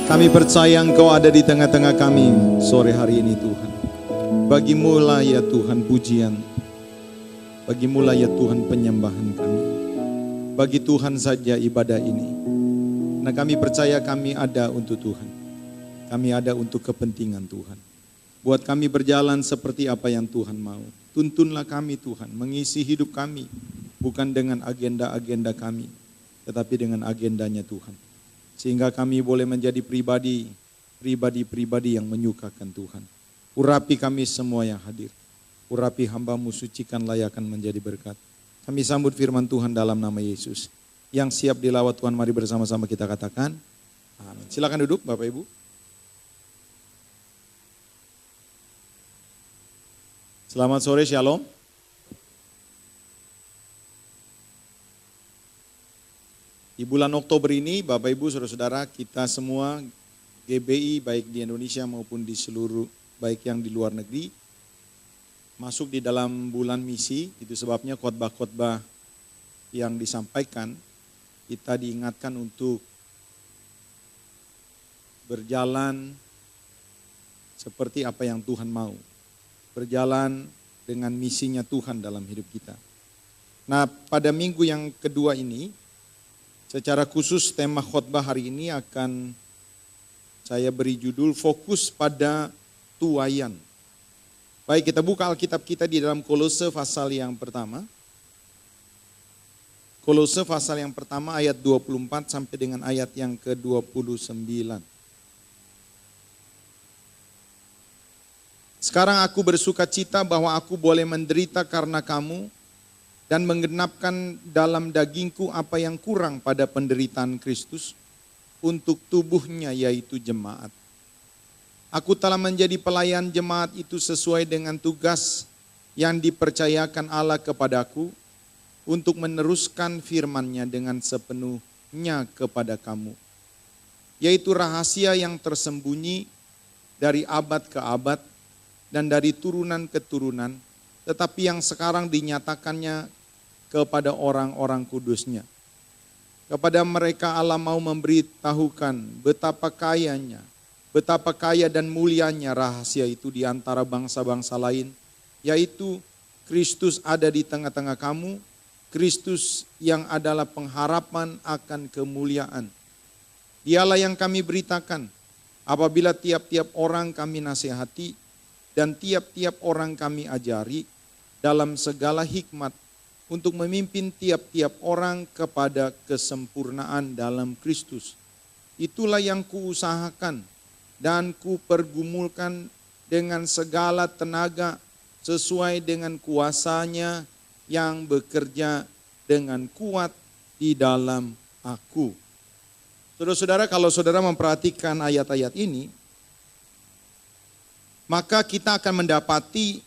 Kami percaya Engkau ada di tengah-tengah kami sore hari ini Tuhan. Bagimulah ya Tuhan pujian. Bagimulah ya Tuhan penyembahan kami. Bagi Tuhan saja ibadah ini. Nah kami percaya kami ada untuk Tuhan. Kami ada untuk kepentingan Tuhan. Buat kami berjalan seperti apa yang Tuhan mau. Tuntunlah kami Tuhan, mengisi hidup kami. Bukan dengan agenda-agenda kami, tetapi dengan agendanya Tuhan. Sehingga kami boleh menjadi pribadi yang menyukakan Tuhan. Urapi kami semua yang hadir. Urapi hamba-Mu, sucikan, layakan menjadi berkat. Kami sambut firman Tuhan dalam nama Yesus. Yang siap dilawat Tuhan, mari bersama-sama kita katakan. Amin. Silakan duduk Bapak Ibu. Selamat sore, Shalom. Di bulan Oktober ini, Bapak Ibu, Saudara-saudara, kita semua GBI baik di Indonesia maupun di seluruh, baik yang di luar negeri, masuk di dalam bulan misi. Itu sebabnya khotbah-khotbah yang disampaikan, kita diingatkan untuk berjalan seperti apa yang Tuhan mau. Berjalan dengan misinya Tuhan dalam hidup kita. Nah, pada minggu yang kedua ini, secara khusus tema khotbah hari ini akan saya beri judul fokus pada tuaian. Baik, kita buka Alkitab kita di dalam Kolose pasal yang pertama. Kolose pasal yang pertama ayat 24 sampai dengan ayat yang ke-29. Sekarang aku bersuka cita bahwa aku boleh menderita karena kamu dan menggenapkan dalam dagingku apa yang kurang pada penderitaan Kristus untuk tubuhnya yaitu jemaat. Aku telah menjadi pelayan jemaat itu sesuai dengan tugas yang dipercayakan Allah kepadaku untuk meneruskan firman-Nya dengan sepenuhnya kepada kamu. Yaitu rahasia yang tersembunyi dari abad ke abad dan dari turunan ke turunan, tetapi yang sekarang dinyatakannya kepada orang-orang kudus-Nya. Kepada mereka Allah mau memberitahukan betapa kaya dan mulianya rahasia itu di antara bangsa-bangsa lain, yaitu Kristus ada di tengah-tengah kamu, Kristus yang adalah pengharapan akan kemuliaan. Dialah yang kami beritakan, apabila tiap-tiap orang kami nasihati, dan tiap-tiap orang kami ajari dalam segala hikmat untuk memimpin tiap-tiap orang kepada kesempurnaan dalam Kristus. Itulah yang kuusahakan dan kupergumulkan dengan segala tenaga sesuai dengan kuasa-Nya yang bekerja dengan kuat di dalam aku. Saudara-saudara, kalau saudara memperhatikan ayat-ayat ini, maka kita akan mendapati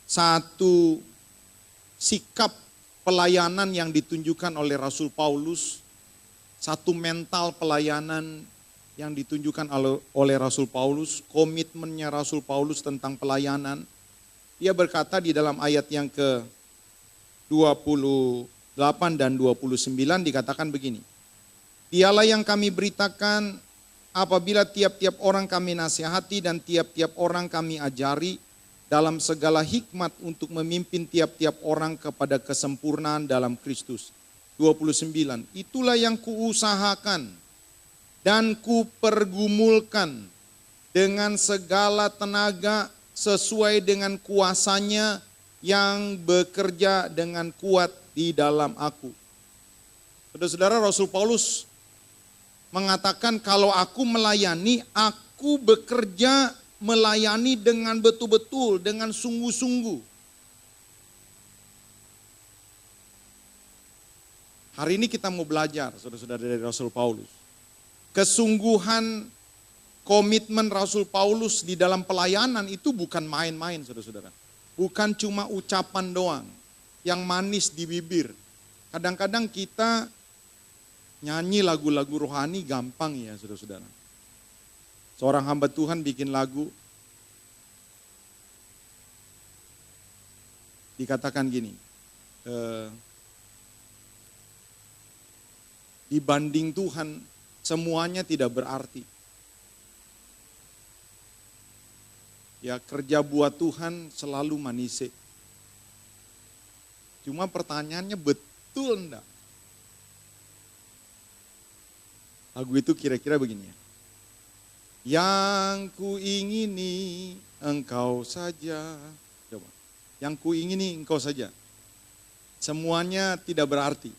satu sikap pelayanan yang ditunjukkan oleh Rasul Paulus, satu mental pelayanan yang ditunjukkan oleh Rasul Paulus, komitmennya Rasul Paulus tentang pelayanan. Dia berkata di dalam ayat yang ke-28 dan 29 dikatakan begini. Dialah yang kami beritakan apabila tiap-tiap orang kami nasihati dan tiap-tiap orang kami ajari dalam segala hikmat untuk memimpin tiap-tiap orang kepada kesempurnaan dalam Kristus. 29. Itulah yang kuusahakan dan kupergumulkan dengan segala tenaga sesuai dengan kuasa-Nya yang bekerja dengan kuat di dalam aku. Saudara-saudara, Rasul Paulus mengatakan kalau aku melayani, aku bekerja melayani dengan betul-betul, dengan sungguh-sungguh. Hari ini kita mau belajar, saudara-saudara, dari Rasul Paulus. Kesungguhan komitmen Rasul Paulus di dalam pelayanan itu bukan main-main, saudara-saudara. Bukan cuma ucapan doang, yang manis di bibir. Kadang-kadang kita nyanyi lagu-lagu rohani gampang ya saudara-saudara. Seorang hamba Tuhan bikin lagu, dikatakan gini, dibanding Tuhan semuanya tidak berarti. Ya, kerja buat Tuhan selalu manise. Cuma pertanyaannya betul enggak? Lagu itu kira-kira begini ya. Yang ku ingini engkau saja. Coba. Yang ku ingini engkau saja. Semuanya tidak berarti.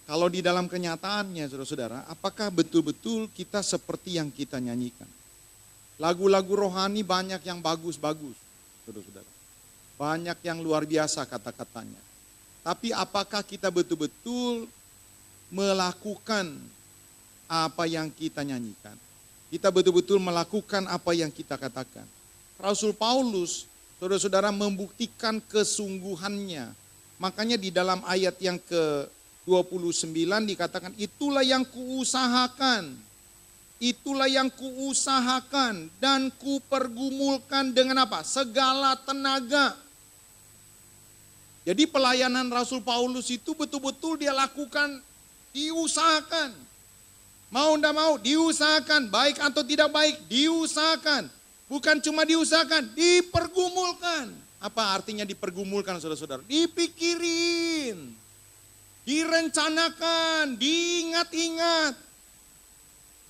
Kalau di dalam kenyataannya saudara-saudara, apakah betul-betul kita seperti yang kita nyanyikan? Lagu-lagu rohani banyak yang bagus-bagus, saudara-saudara. Banyak yang luar biasa kata-katanya. Tapi apakah kita betul-betul melakukan apa yang kita nyanyikan? Kita betul-betul melakukan apa yang kita katakan. Rasul Paulus, saudara-saudara, membuktikan kesungguhannya. Makanya di dalam ayat yang ke-29 dikatakan, itulah yang kuusahakan. Itulah yang kuusahakan dan kupergumulkan dengan apa? Segala tenaga. Jadi pelayanan Rasul Paulus itu betul-betul dia lakukan, diusahakan. Mau enggak mau, diusahakan. Baik atau tidak baik, diusahakan. Bukan cuma diusahakan, dipergumulkan. Apa artinya dipergumulkan, saudara-saudara? Dipikirin, direncanakan, diingat-ingat,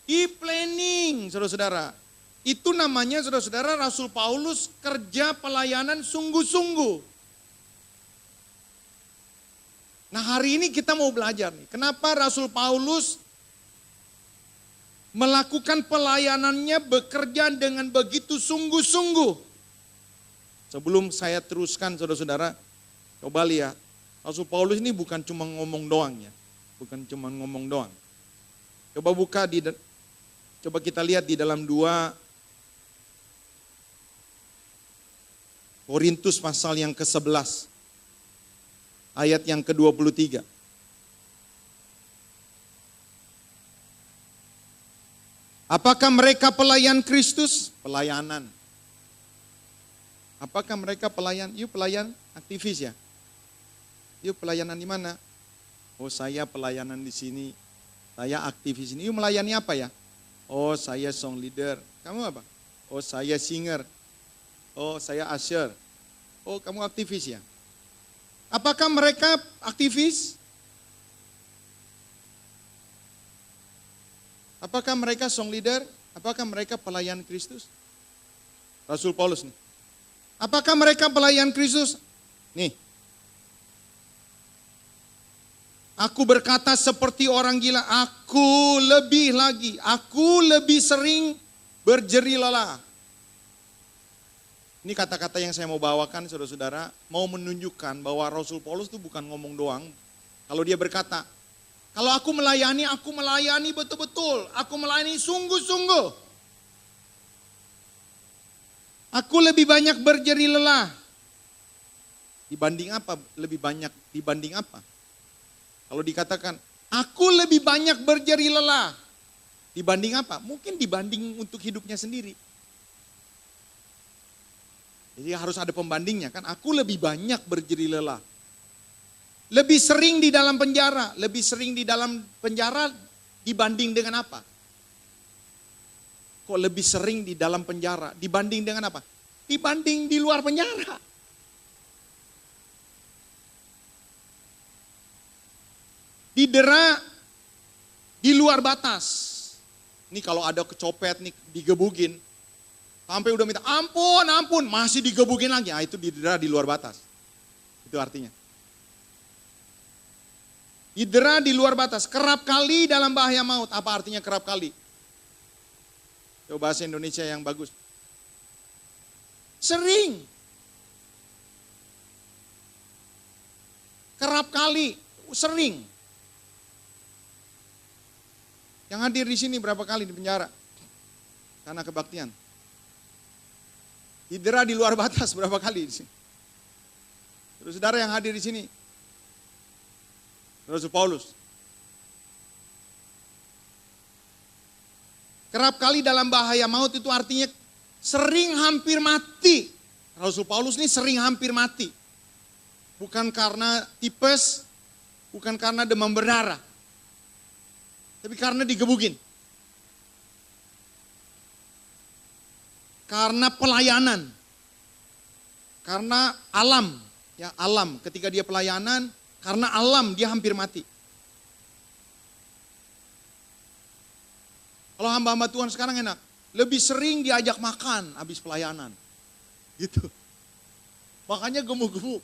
di-planning, saudara-saudara. Itu namanya, saudara-saudara, Rasul Paulus kerja pelayanan sungguh-sungguh. Nah, hari ini kita mau belajar nih, kenapa Rasul Paulus melakukan pelayanannya, bekerja dengan begitu sungguh-sungguh. Sebelum saya teruskan, saudara-saudara, coba lihat. Rasul Paulus ini bukan cuma ngomong doang ya. Bukan cuma ngomong doang. Coba coba kita lihat di dalam 2 Korintus pasal yang ke-11. Ayat yang ke-23. Apakah mereka pelayan Kristus? Pelayanan. Apakah mereka pelayan? Yuk pelayan aktivis ya. Yuk pelayanan di mana? Oh, saya pelayanan di sini. Saya aktivis ini. Yuk melayani apa ya? Oh, saya song leader. Kamu apa? Oh, saya singer. Oh, saya usher. Oh, kamu aktivis ya? Apakah mereka aktivis? Apakah mereka song leader? Apakah mereka pelayan Kristus? Rasul Paulus nih. Apakah mereka pelayan Kristus? Nih. Aku berkata seperti orang gila, aku lebih sering berjeri lelah. Ini kata-kata yang saya mau bawakan, saudara-saudara, mau menunjukkan bahwa Rasul Paulus itu bukan ngomong doang. Kalau dia berkata, kalau aku melayani betul-betul, aku melayani sungguh-sungguh. Aku lebih banyak berjeri lelah. Dibanding apa? Lebih banyak dibanding apa? Kalau dikatakan, aku lebih banyak berjeri lelah. Dibanding apa? Mungkin dibanding untuk hidupnya sendiri. Jadi harus ada pembandingnya kan. Aku lebih banyak berjeri lelah. Lebih sering di dalam penjara. Lebih sering di dalam penjara dibanding dengan apa? Kok lebih sering di dalam penjara dibanding dengan apa? Dibanding di luar penjara. Didera di luar batas. Ini kalau ada kecopet nih digebugin. Sampai udah minta ampun, masih digebugin lagi. Itu didera di luar batas. Itu artinya. Didera di luar batas. Kerap kali dalam bahaya maut. Apa artinya kerap kali? Coba bahasa Indonesia yang bagus. Sering. Kerap kali, sering. Yang hadir di sini berapa kali di penjara? Karena kebaktian. Didera di luar batas berapa kali di sini? Saudara yang hadir di sini, Rasul Paulus. Kerap kali dalam bahaya maut itu artinya sering hampir mati. Rasul Paulus ini sering hampir mati. Bukan karena tipes, bukan karena demam berdarah. Tapi karena digebugin. karena pelayanan. Karena alam, ya alam. Ketika dia pelayanan, karena alam dia hampir mati. Kalau hamba-hamba Tuhan sekarang enak, lebih sering diajak makan habis pelayanan. Gitu. Makanya gemuk-gemuk.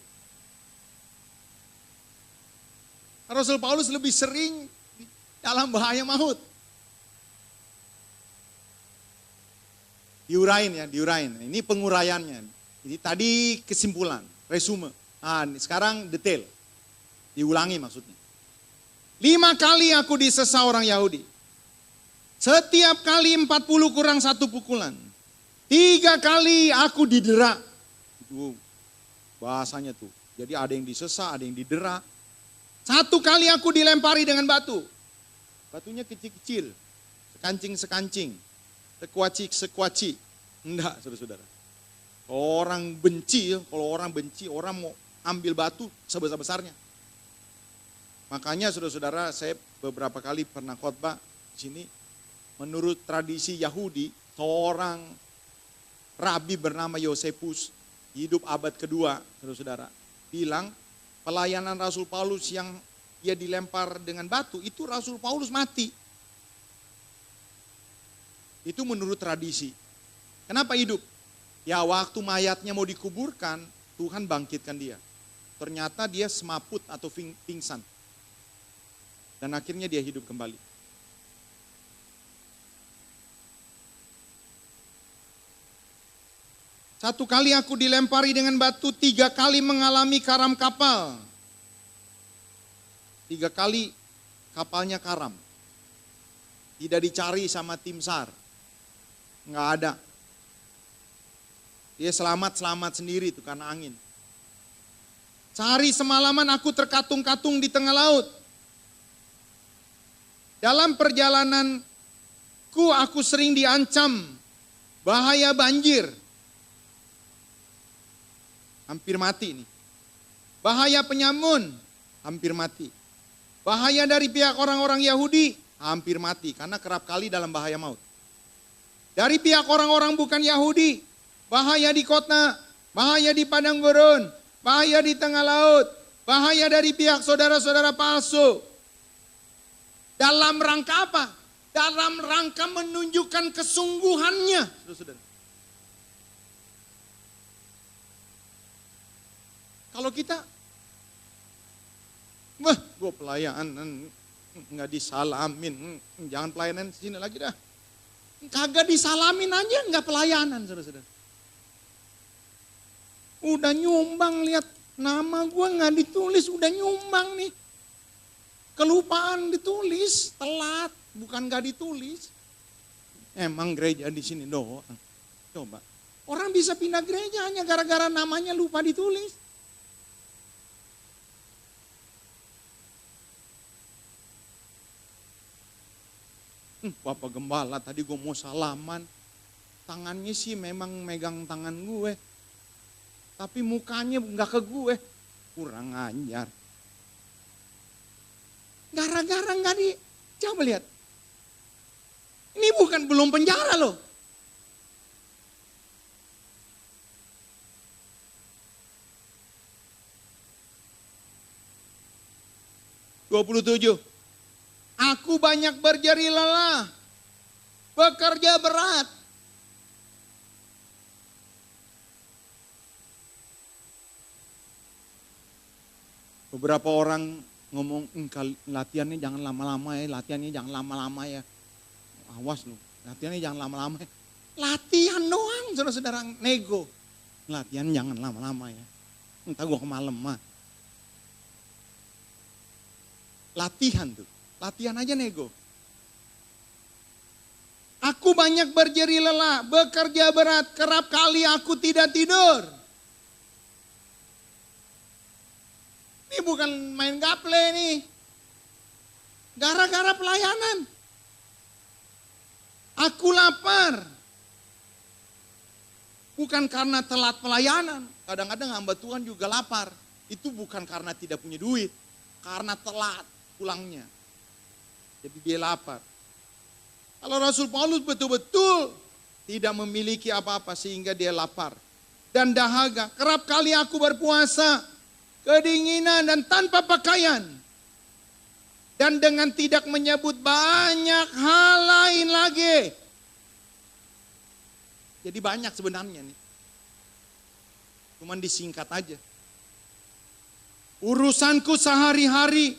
Rasul Paulus lebih sering dalam bahaya maut. Diurain ya, diurain. Ini penguraiannya. Jadi tadi kesimpulan, resume. Nah, sekarang detail. Diulangi maksudnya. 5 kali aku disesa orang Yahudi. Setiap kali 40 kurang 1 pukulan. 3 kali aku didera. Itu bahasanya tuh. Jadi ada yang disesa, ada yang didera. 1 kali aku dilempari dengan batu. Batunya kecil-kecil. Sekancing-sekancing. Sekuaci-sekuaci. Enggak, saudara-saudara. Orang benci, kalau orang benci, orang mau ambil batu sebesar-besarnya. Makanya saudara-saudara, saya beberapa kali pernah khotbah di sini. Menurut tradisi Yahudi, seorang rabi bernama Yosefus, hidup abad kedua, saudara-saudara, bilang pelayanan Rasul Paulus yang dia dilempar dengan batu, itu Rasul Paulus mati. Itu menurut tradisi. Kenapa hidup? Ya waktu mayatnya mau dikuburkan, Tuhan bangkitkan dia. Ternyata dia semaput atau pingsan. Dan akhirnya dia hidup kembali. Satu kali aku dilempari dengan batu, 3 kali mengalami karam kapal. 3 kali kapalnya karam. Tidak dicari sama tim SAR. Nggak ada. Dia selamat sendiri itu karena angin. Sehari semalaman aku terkatung-katung di tengah laut. Dalam perjalananku aku sering diancam bahaya banjir. Hampir mati nih. Bahaya penyamun, hampir mati. Bahaya dari pihak orang-orang Yahudi, hampir mati. Karena kerap kali dalam bahaya maut. Dari pihak orang-orang bukan Yahudi, bahaya di kota, bahaya di padang gurun, bahaya di tengah laut, bahaya dari pihak saudara-saudara palsu. Dalam rangka apa? Dalam rangka menunjukkan kesungguhannya. Saudara. Kalau kita, wah gue pelayanan, nggak disalamin, jangan pelayanan sini lagi dah. Kagak disalamin aja nggak pelayanan, saudara-saudara. Udah nyumbang, lihat nama gue nggak ditulis, udah nyumbang nih. Kelupaan ditulis, telat, bukan nggak ditulis. Emang gereja di sini doang. Coba, orang bisa pindah gereja hanya gara-gara namanya lupa ditulis. Bapak Gembala tadi gue mau salaman, tangannya sih memang megang tangan gue, tapi mukanya nggak ke gue, kurang ajar. Gara-gara nggak di, coba lihat, ini bukan belum penjara loh. (27) Aku banyak berjeri lelah, bekerja berat. Beberapa orang ngomong, latihannya jangan lama-lama ya, latihannya jangan lama-lama ya. Awas lu, latihannya jangan lama-lama ya. Latihan doang, saudara-saudara, nego. Latihan jangan lama-lama ya. Entah gua kemalem mah. Latihan tuh. Latihan aja nego. Aku banyak berjeri lelah, bekerja berat, kerap kali aku tidak tidur. Ini bukan main gaple nih. Gara-gara pelayanan. Aku lapar. Bukan karena telat pelayanan. Kadang-kadang hamba Tuhan juga lapar. Itu bukan karena tidak punya duit. Karena telat pulangnya. Jadi dia lapar. Kalau Rasul Paulus betul-betul tidak memiliki apa-apa sehingga dia lapar dan dahaga. Kerap kali aku berpuasa, kedinginan dan tanpa pakaian. Dan dengan tidak menyebut banyak hal lain lagi. Jadi banyak sebenarnya nih. Cuman disingkat aja. Urusanku sehari-hari,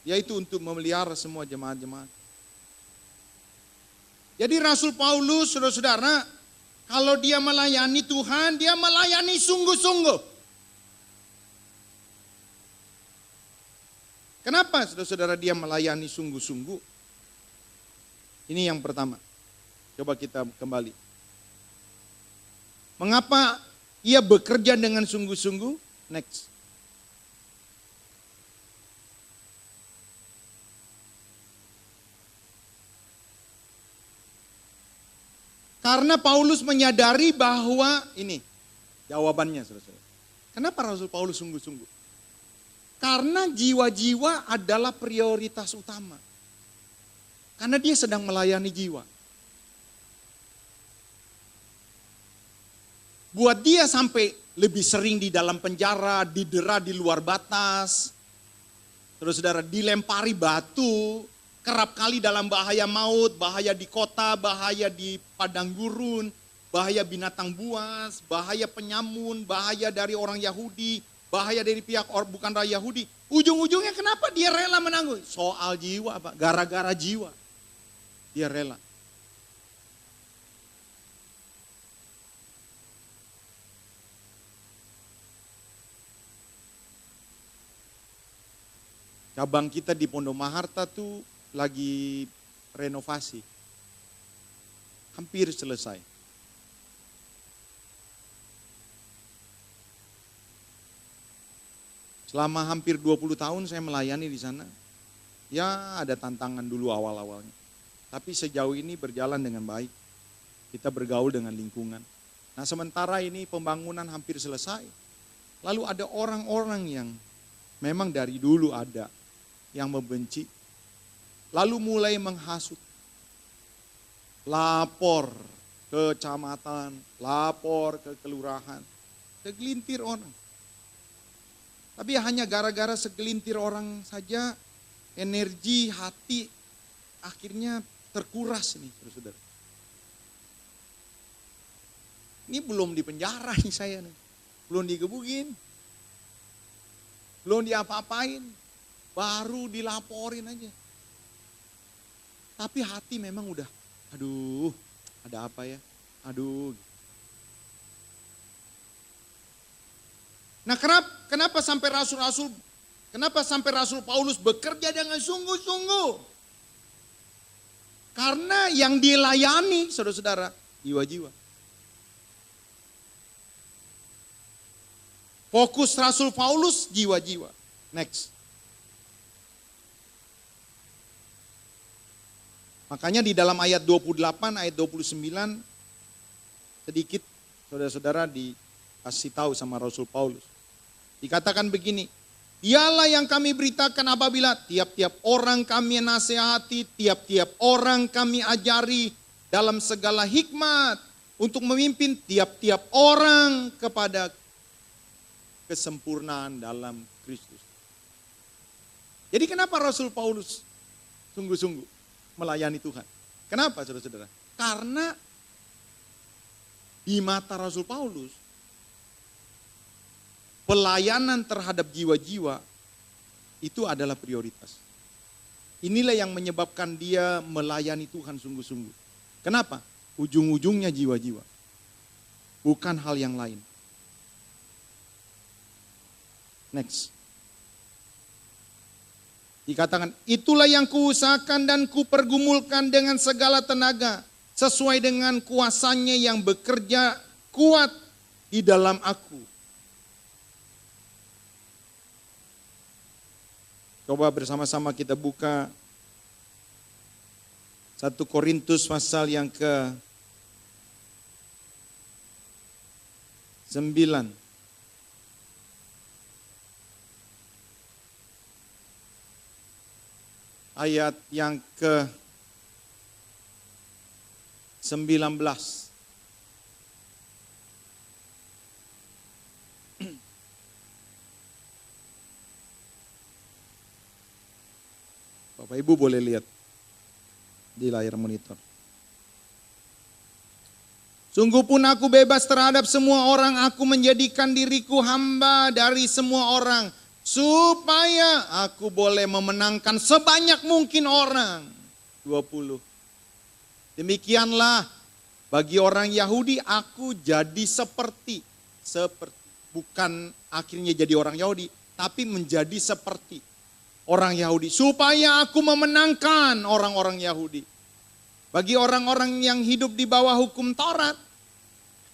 yaitu untuk memelihara semua jemaat-jemaat. Jadi Rasul Paulus, saudara-saudara, kalau dia melayani Tuhan, dia melayani sungguh-sungguh. Kenapa saudara-saudara dia melayani sungguh-sungguh? Ini yang pertama. Coba kita kembali. Mengapa ia bekerja dengan sungguh-sungguh? Next. Karena Paulus menyadari bahwa ini jawabannya, saudara-saudara. Kenapa Rasul Paulus sungguh-sungguh? Karena jiwa-jiwa adalah prioritas utama. Karena dia sedang melayani jiwa. Buat dia sampai lebih sering di dalam penjara, didera di luar batas. Saudara-saudara, dilempari batu, kerap kali dalam bahaya maut, bahaya di kota, bahaya di padang gurun, bahaya binatang buas, bahaya penyamun, bahaya dari orang Yahudi, bahaya dari pihak bukan orang Yahudi. Ujung-ujungnya kenapa dia rela menanggung? Soal jiwa, Pak. Gara-gara jiwa. Dia rela. Cabang kita di Pondok Maharta tuh lagi renovasi. Hampir selesai. Selama hampir 20 tahun saya melayani di sana. Ya ada tantangan dulu awal-awalnya. Tapi sejauh ini berjalan dengan baik. Kita bergaul dengan lingkungan. Nah sementara ini pembangunan hampir selesai. Lalu ada orang-orang yang memang dari dulu ada. Yang membenci. Lalu mulai menghasut. Lapor ke kecamatan, lapor ke kelurahan. Segelintir orang. Tapi hanya gara-gara segelintir orang saja, energi, hati akhirnya terkuras nih, saudara. Ini belum dipenjara nih saya nih. Belum digebukin. Belum diapa-apain. Baru dilaporin aja. Tapi hati memang udah, aduh, ada apa ya? Aduh. Nah kenapa sampai Rasul Paulus bekerja dengan sungguh-sungguh? Karena yang dilayani, saudara-saudara, jiwa-jiwa. Fokus Rasul Paulus, jiwa-jiwa. Next. Makanya di dalam ayat 28, ayat 29, sedikit saudara-saudara dikasih tahu sama Rasul Paulus. Dikatakan begini, dialah yang kami beritakan apabila tiap-tiap orang kami nasihati, tiap-tiap orang kami ajari dalam segala hikmat untuk memimpin tiap-tiap orang kepada kesempurnaan dalam Kristus. Jadi kenapa Rasul Paulus sungguh-sungguh melayani Tuhan? Kenapa saudara-saudara? Karena di mata Rasul Paulus, pelayanan terhadap jiwa-jiwa itu adalah prioritas. Inilah yang menyebabkan dia melayani Tuhan sungguh-sungguh. Kenapa? Ujung-ujungnya jiwa-jiwa. Bukan hal yang lain. Next. Dikatakan, itulah yang kuusahakan dan kupergumulkan dengan segala tenaga. Sesuai dengan kuasanya yang bekerja kuat di dalam aku. Coba bersama-sama kita buka 1 Korintus pasal yang ke-9. Ayat yang 19. Bapak Ibu boleh lihat di layar monitor. Sungguh pun aku bebas terhadap semua orang, aku menjadikan diriku hamba dari semua orang, supaya aku boleh memenangkan sebanyak mungkin orang. 20. Demikianlah bagi orang Yahudi aku jadi seperti, bukan akhirnya jadi orang Yahudi, tapi menjadi seperti orang Yahudi, supaya aku memenangkan orang-orang Yahudi. Bagi orang-orang yang hidup di bawah hukum Taurat,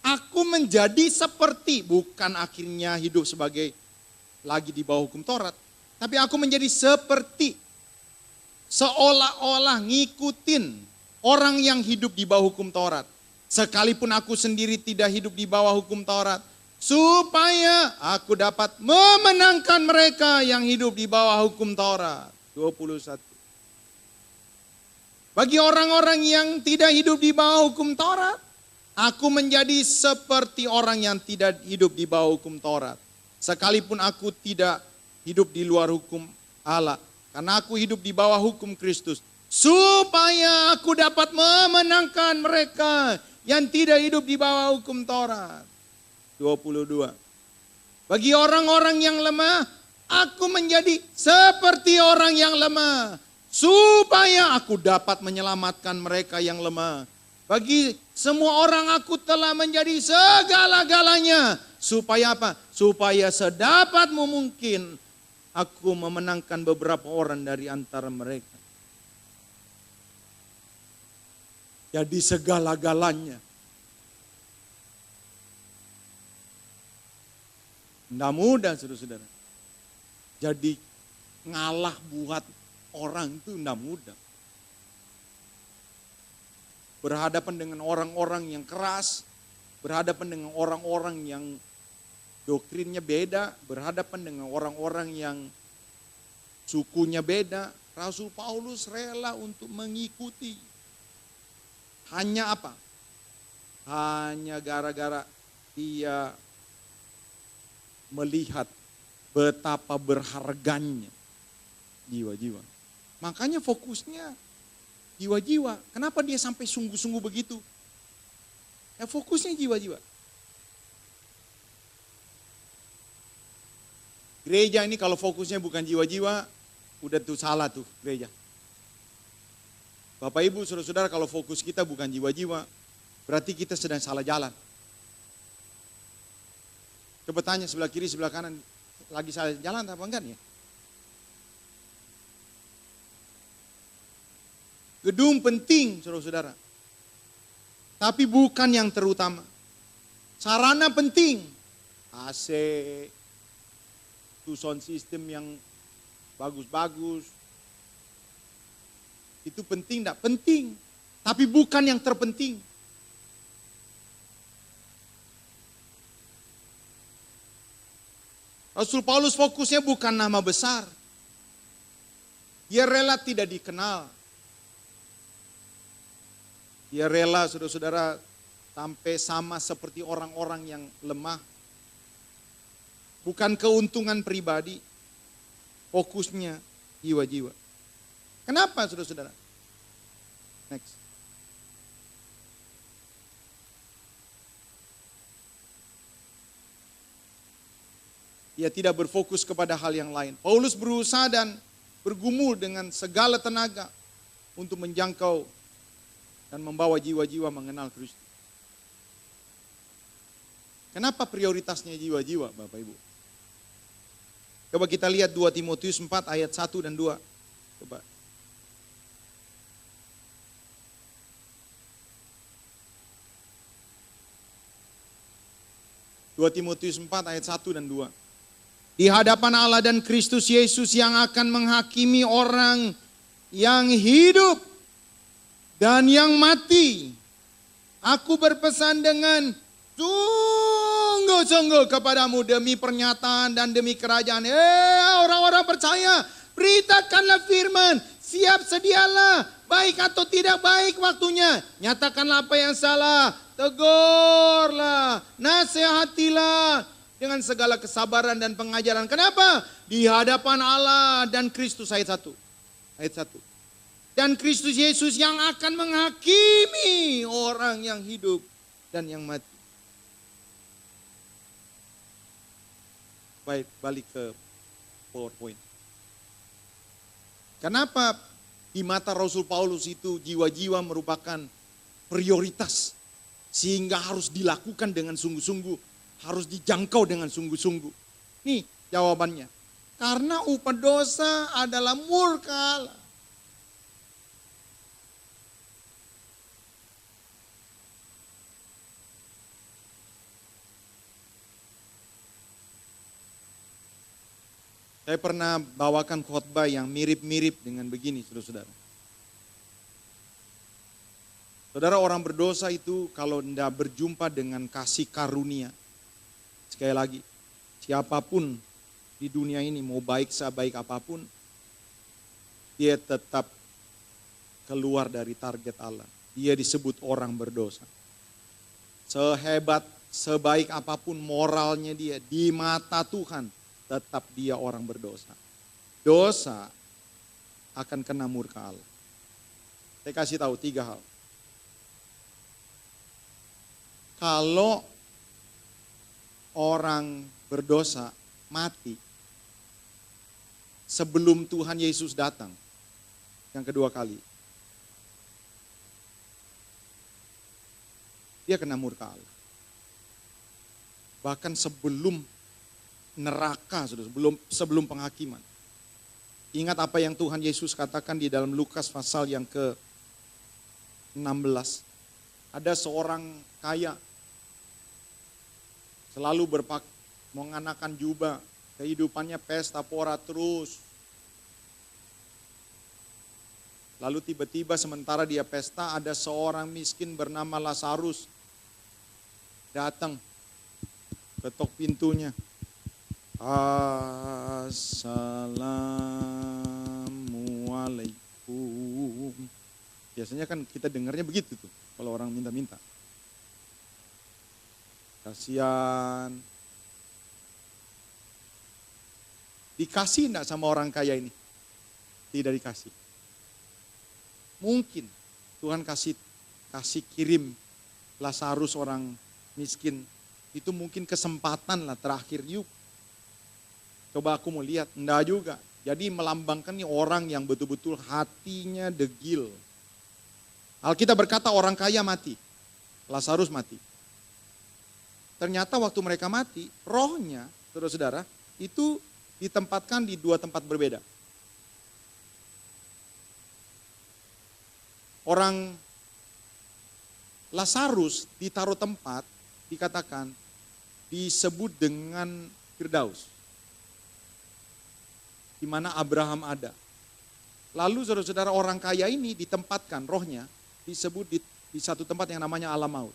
aku menjadi seperti, bukan akhirnya hidup sebagai lagi di bawah hukum Taurat, tapi aku menjadi seperti, seolah-olah ngikutin orang yang hidup di bawah hukum Taurat. Sekalipun aku sendiri tidak hidup di bawah hukum Taurat, supaya aku dapat memenangkan mereka yang hidup di bawah hukum Taurat. 21. Bagi orang-orang yang tidak hidup di bawah hukum Taurat, aku menjadi seperti orang yang tidak hidup di bawah hukum Taurat. Sekalipun aku tidak hidup di luar hukum Allah, karena aku hidup di bawah hukum Kristus, supaya aku dapat memenangkan mereka yang tidak hidup di bawah hukum Taurat. 22. Bagi orang-orang yang lemah, aku menjadi seperti orang yang lemah, supaya aku dapat menyelamatkan mereka yang lemah. Bagi semua orang aku telah menjadi segala-galanya. Supaya apa? Supaya sedapatmu mungkin aku memenangkan beberapa orang dari antara mereka. Jadi segala-galanya. Tidak mudah saudara-saudara. Jadi ngalah buat orang itu tidak mudah. Berhadapan dengan orang-orang yang keras, berhadapan dengan orang-orang yang doktrinnya beda, berhadapan dengan orang-orang yang sukunya beda. Rasul Paulus rela untuk mengikuti. Hanya apa? Hanya gara-gara dia melihat betapa berharganya jiwa-jiwa. Makanya fokusnya jiwa-jiwa. Kenapa dia sampai sungguh-sungguh begitu? Ya fokusnya jiwa-jiwa. Gereja ini kalau fokusnya bukan jiwa-jiwa, udah tuh salah tuh gereja. Bapak Ibu, saudara-saudara, kalau fokus kita bukan jiwa-jiwa, berarti kita sedang salah jalan. Coba tanya sebelah kiri, sebelah kanan, lagi salah jalan apa enggak ya? Gedung penting, saudara-saudara. Tapi bukan yang terutama. Sarana penting. AC, itu sound system yang bagus-bagus. Itu penting enggak? Penting. Tapi bukan yang terpenting. Rasul Paulus fokusnya bukan nama besar. Dia rela tidak dikenal. Dia rela saudara-saudara sampai sama seperti orang-orang yang lemah. Bukan keuntungan pribadi. Fokusnya jiwa-jiwa. Kenapa saudara-saudara? Next. Dia tidak berfokus kepada hal yang lain. Paulus berusaha dan bergumul dengan segala tenaga untuk menjangkau dan membawa jiwa-jiwa mengenal Kristus. Kenapa prioritasnya jiwa-jiwa, Bapak Ibu? Coba kita lihat 2 Timotius 4 ayat 1 dan 2. Coba. Timotius 4 ayat 1 dan 2. Di hadapan Allah dan Kristus Yesus yang akan menghakimi orang yang hidup dan yang mati. Aku berpesan dengan sungguh-sungguh kepadamu demi pernyataan dan demi kerajaan. Orang-orang percaya, beritakanlah firman Siap sedialah, baik atau tidak baik waktunya. Nyatakanlah apa yang salah, tegurlah, nasihatilah dengan segala kesabaran dan pengajaran. Kenapa? Di hadapan Allah dan Kristus, ayat 1. Ayat 1. Dan Kristus Yesus yang akan menghakimi orang yang hidup dan yang mati. Baik, balik ke PowerPoint. Kenapa di mata Rasul Paulus itu jiwa-jiwa merupakan prioritas, sehingga harus dilakukan dengan sungguh-sungguh, harus dijangkau dengan sungguh-sungguh? Nih jawabannya. Karena upah dosa adalah murka Allah. Saya pernah bawakan khotbah yang mirip-mirip dengan begini, saudara-saudara. Saudara, orang berdosa itu kalau tidak berjumpa dengan kasih karunia, sekali lagi, siapapun di dunia ini mau baik sebaik apapun, dia tetap keluar dari target Allah. Dia disebut orang berdosa. Sehebat, sebaik apapun moralnya dia, di mata Tuhan, tetap dia orang berdosa. Dosa akan kena murka Allah. Saya kasih tahu 3 hal. Kalau orang berdosa mati sebelum Tuhan Yesus datang yang kedua kali, dia kena murka Allah. Bahkan sebelum neraka, sebelum penghakiman. Ingat apa yang Tuhan Yesus katakan di dalam Lukas pasal yang ke-16. Ada seorang kaya, selalu mengenakan jubah, kehidupannya pesta pora terus. Lalu tiba-tiba sementara dia pesta, ada seorang miskin bernama Lazarus datang, ketok pintunya. Assalamualaikum. Biasanya kan kita dengarnya begitu tuh, kalau orang minta-minta. Kasihan. Dikasih enggak sama orang kaya ini? Tidak dikasih. Mungkin Tuhan kasih kirim Lazarus orang miskin. Itu mungkin kesempatan lah terakhir, yuk. Coba aku mau lihat, enggak juga. Jadi melambangkan nih orang yang betul-betul hatinya degil. Alkitab berkata orang kaya mati, Lazarus mati. Ternyata waktu mereka mati, rohnya, saudara-saudara, itu ditempatkan di 2 tempat berbeda. Orang Lazarus ditaruh tempat, dikatakan, disebut dengan Firdaus, di mana Abraham ada. Lalu saudara-saudara, orang kaya ini ditempatkan rohnya, disebut di satu tempat yang namanya alam maut.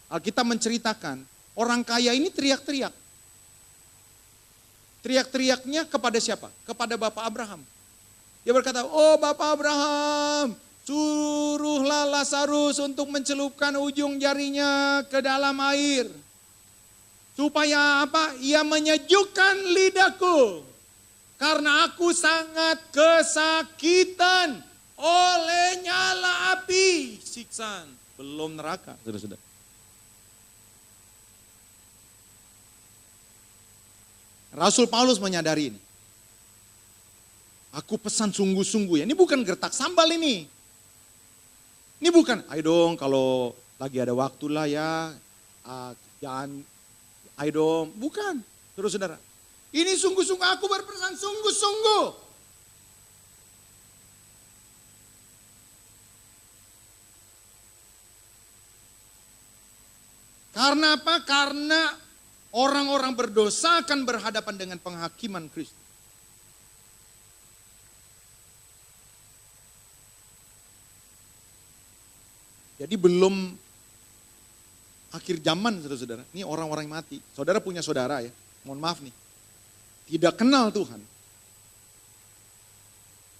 Alkitab menceritakan, orang kaya ini teriak-teriak. Teriak-teriaknya kepada siapa? Kepada Bapak Abraham. Dia berkata, oh Bapak Abraham, suruhlah Lazarus untuk mencelupkan ujung jarinya ke dalam air. Supaya apa? Ia menyejukkan lidahku. Karena aku sangat kesakitan oleh nyala api siksaan. Belum neraka, saudara-saudara. Rasul Paulus menyadari ini. Aku pesan sungguh-sungguh ya. Ini bukan gertak sambal ini. Ini bukan, ayo dong kalau lagi ada waktu lah ya. Jangan, ayo dong. Bukan, saudara-saudara. Ini sungguh-sungguh, aku berpesan sungguh-sungguh. Karena apa? Karena orang-orang berdosa akan berhadapan dengan penghakiman Kristus. Jadi belum akhir zaman, saudara-saudara. Ini orang-orang mati. Saudara punya saudara ya, mohon maaf nih. Tidak kenal Tuhan.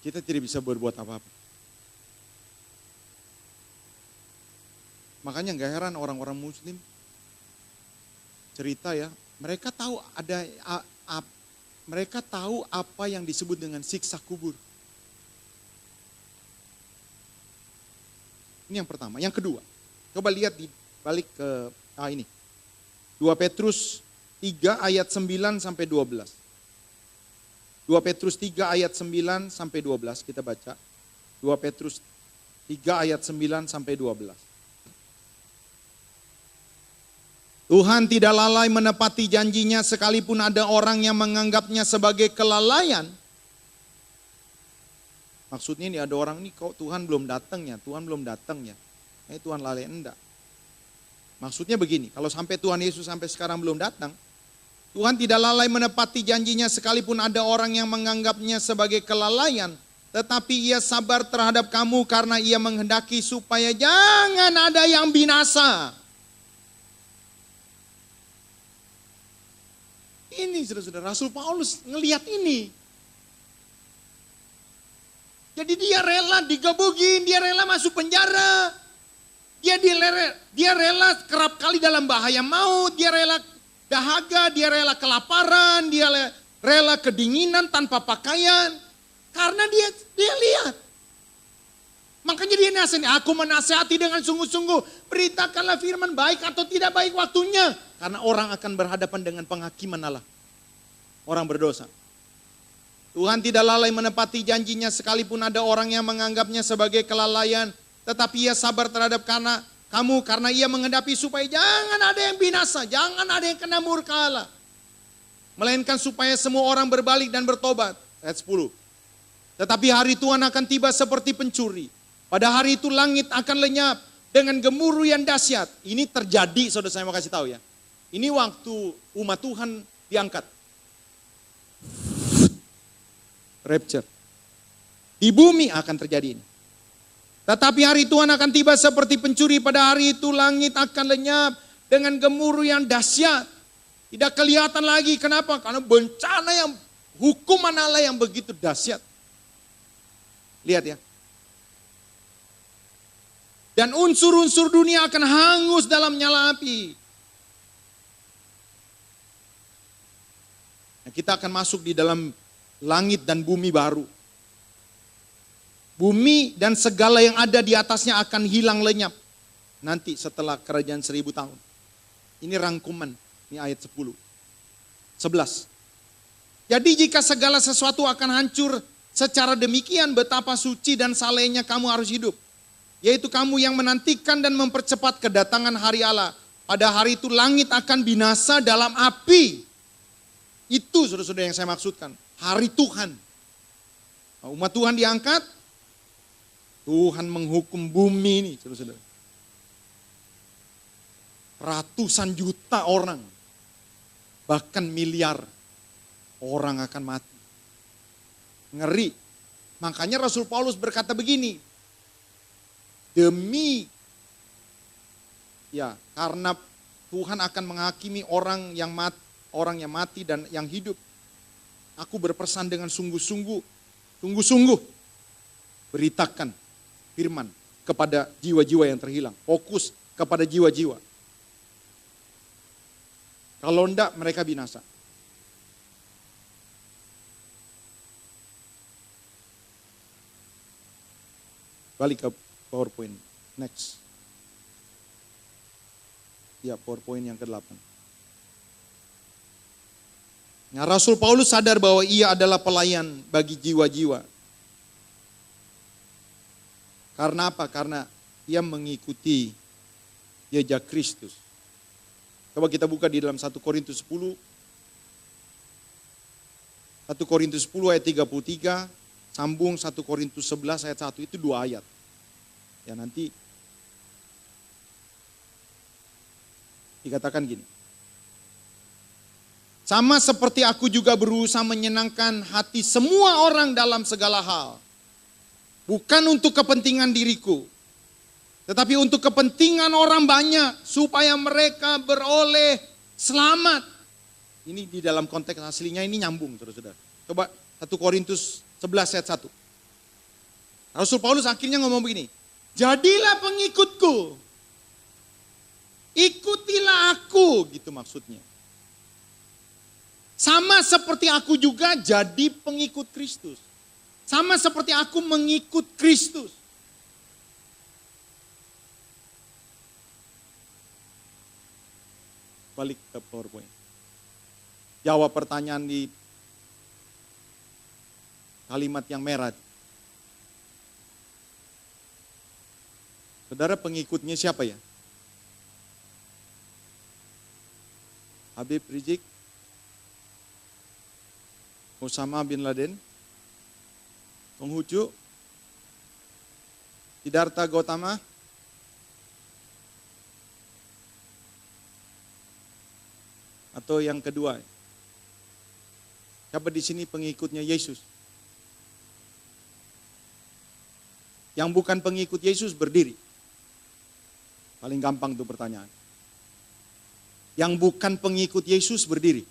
kita tidak bisa berbuat apa-apa. Makanya gak heran orang-orang muslim cerita ya, mereka tahu apa yang disebut dengan siksa kubur. Ini yang pertama. Yang kedua, coba lihat di balik ke ini. 2 Petrus 3 ayat 9 sampai 12. 2 Petrus 3 ayat 9 sampai 12 kita baca. 2 Petrus 3 ayat 9 sampai 12. Tuhan tidak lalai menepati janjinya sekalipun ada orang yang menganggapnya sebagai kelalaian. Maksudnya ini ada orang ini kok Tuhan belum datang ya, Tuhan lalai, enggak. Maksudnya begini, kalau sampai Tuhan Yesus sampai sekarang belum datang, Tuhan tidak lalai menepati janjinya sekalipun ada orang yang menganggapnya sebagai kelalaian. Tetapi ia sabar terhadap kamu karena ia menghendaki supaya jangan ada yang binasa. Ini saudara-saudara, Rasul Paulus ngelihat ini. Jadi dia rela digebugin, dia rela masuk penjara. Dia rela kerap kali dalam bahaya maut, dia rela dahaga, dia rela kelaparan, dia rela kedinginan tanpa pakaian. Karena dia lihat. Makanya dia nasihati, aku menasihati dengan sungguh-sungguh. Beritakanlah firman baik atau tidak baik waktunya. Karena orang akan berhadapan dengan penghakiman Allah. Orang berdosa. Tuhan tidak lalai menepati janjinya sekalipun ada orang yang menganggapnya sebagai kelalaian. Tetapi ia sabar terhadap kamu karena ia menghendapi supaya jangan ada yang binasa. Jangan ada yang kena murka Allah. Melainkan supaya semua orang berbalik dan bertobat. Ayat 10. Tetapi hari Tuhan akan tiba seperti pencuri. Pada hari itu langit akan lenyap dengan gemuruh yang dahsyat. Ini terjadi, saudara saya mau kasih tahu ya. Ini waktu umat Tuhan diangkat. Rapture. Di bumi akan terjadi ini. Tetapi hari Tuhan akan tiba seperti pencuri. Pada hari itu langit akan lenyap dengan gemuruh yang dahsyat. Tidak kelihatan lagi. Kenapa? Karena bencana yang hukuman Allah yang begitu dahsyat. Lihat ya. Dan unsur-unsur dunia akan hangus dalam nyala api. Nah, kita akan masuk di dalam langit dan bumi baru. Bumi dan segala yang ada di atasnya akan hilang lenyap. Nanti setelah kerajaan 1000 tahun. Ini rangkuman, ini ayat 10. 11. Jadi jika segala sesuatu akan hancur secara demikian, betapa suci dan salehnya kamu harus hidup. Yaitu kamu yang menantikan dan mempercepat kedatangan hari Allah. Pada hari itu langit akan binasa dalam api. Itu saudara-saudara yang saya maksudkan. Hari Tuhan. Nah, umat Tuhan diangkat. Tuhan menghukum bumi ini saudara-saudara. Ratusan juta orang. Bahkan miliar orang akan mati. Ngeri. Makanya Rasul Paulus berkata begini. Karena Tuhan akan menghakimi orang yang mati dan yang hidup. Aku berpesan dengan sungguh-sungguh beritakan firman kepada jiwa-jiwa yang terhilang. Fokus kepada jiwa-jiwa. Kalau enggak mereka binasa. Balik ke PowerPoint. Next. Ya, PowerPoint yang ke-8. Nah, Rasul Paulus sadar bahwa ia adalah pelayan bagi jiwa-jiwa. Karena apa? Karena ia mengikuti jejak Kristus. Coba kita buka di dalam 1 Korintus 10. 1 Korintus 10 ayat 33. Sambung 1 Korintus 11 ayat 1. Itu 2 ayat. Ya nanti dikatakan gini. Sama seperti aku juga berusaha menyenangkan hati semua orang dalam segala hal. Bukan untuk kepentingan diriku. Tetapi untuk kepentingan orang banyak. Supaya mereka beroleh selamat. Ini di dalam konteks aslinya ini nyambung saudara-saudara. Coba 1 Korintus 11 ayat 1. Rasul Paulus akhirnya ngomong begini, jadilah pengikutku, ikutilah aku, gitu maksudnya. Sama seperti aku juga jadi pengikut Kristus. Sama seperti aku mengikut Kristus. Balik ke PowerPoint. Jawab pertanyaan di kalimat yang merah. Saudara, pengikutnya siapa ya? Habib Rizik, Osama bin Laden, Konghucu, Siddhartha Gautama, atau yang kedua, siapa di sini pengikutnya Yesus? Yang bukan pengikut Yesus berdiri. Paling gampang tuh pertanyaan. Yang bukan pengikut Yesus berdiri.